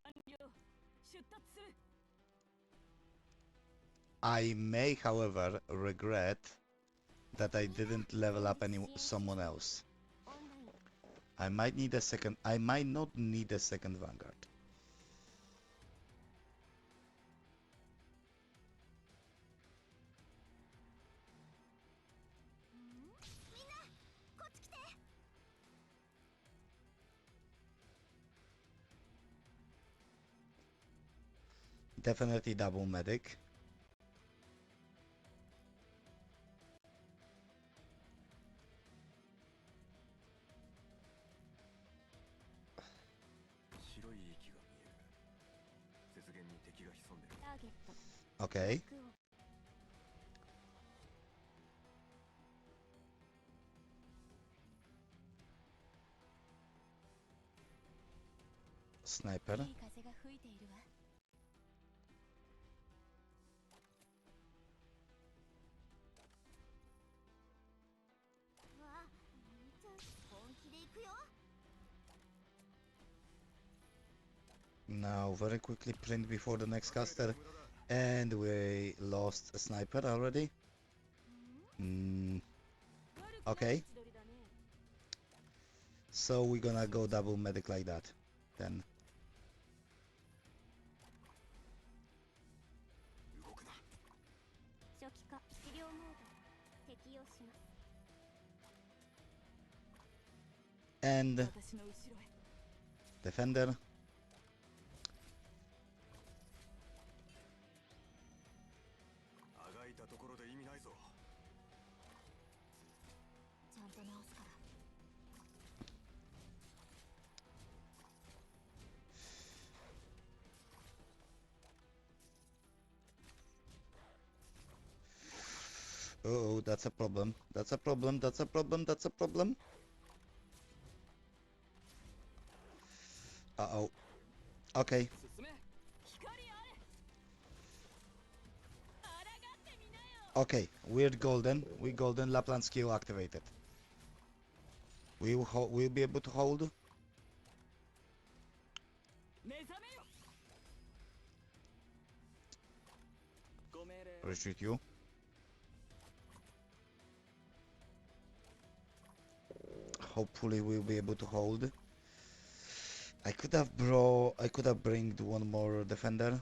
I may, however, regret that I didn't level up someone else. I might not need a second Vanguard. Definitely double medic. Okay. Sniper. Now very quickly print before the next caster. And we lost a sniper already. Okay. So we're gonna go double medic like that. Then. And defender. Oh, that's a problem. That's a problem. That's a problem. That's a problem. Uh-oh. Okay. Okay, we're golden. We're golden. Lapland skill activated. We'll be able to hold. Retreat you. Hopefully we'll be able to hold. I could have bringed one more defender.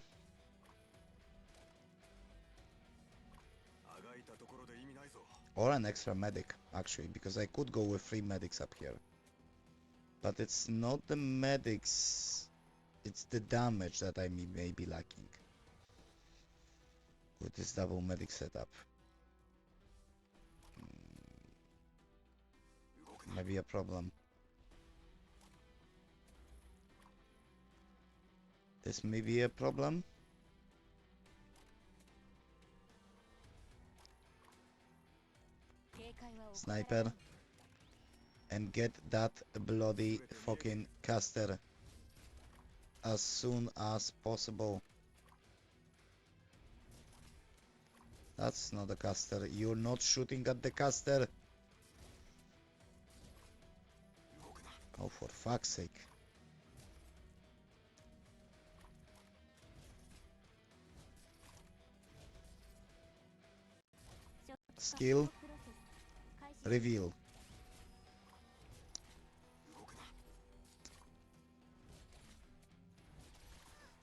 Or an extra medic, actually, because I could go with 3 medics up here. But it's not the medics, it's the damage that I may be lacking with this double medic setup. Maybe a problem. This may be a problem. Sniper. And get that bloody fucking caster as soon as possible. That's not a caster. You're not shooting at the caster. Oh, for fuck's sake. Skill. Reveal.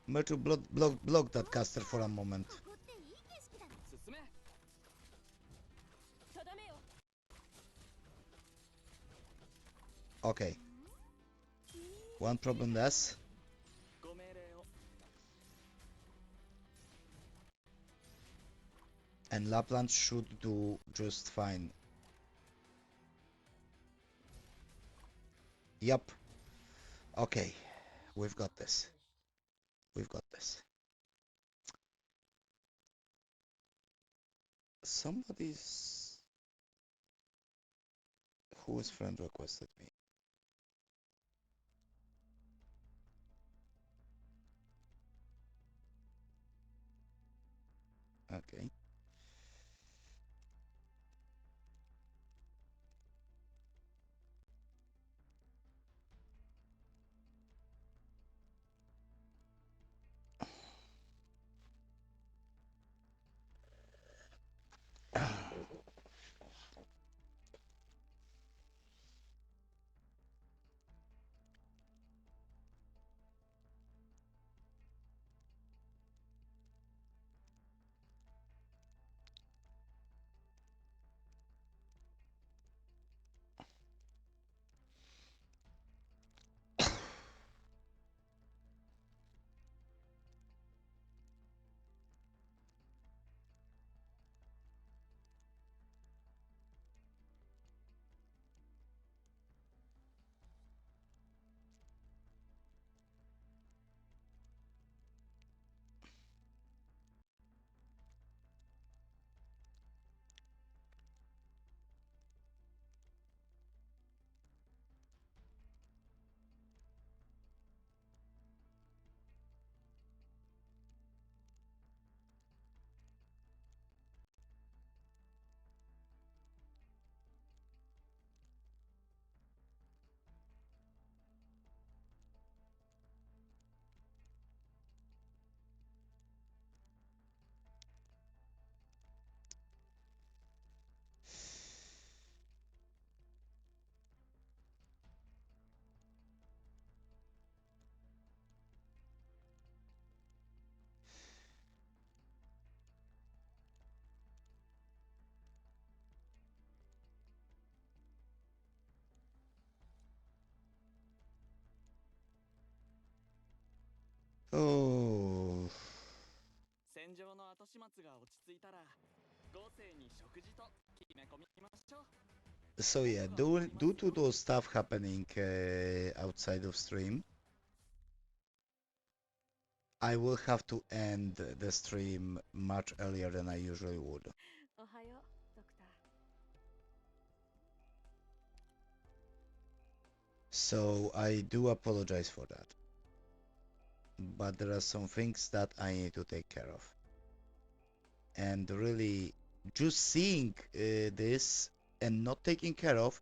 I'm to block that caster for a moment. Okay. One problem less. And Lapland should do just fine. Yup. Okay. We've got this. We've got this. Somebody's... Whose friend requested me? Okay. Oh. 戦場の後始末が落ち着いたら豪勢に食事と決め込みましょう。 So yeah, due to those stuff happening outside of stream, I will have to end the stream much earlier than I usually would. おはようドクター。 So I do apologize for that. But there are some things that I need to take care of. And really, just seeing this and not taking care of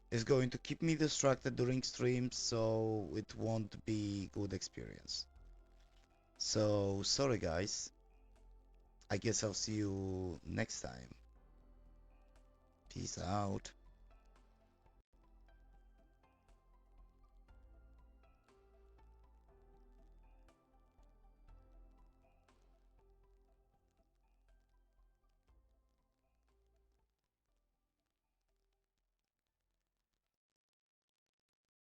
is going to keep me distracted during streams, so it won't be good experience. So sorry guys. I guess I'll see you next time. Peace out.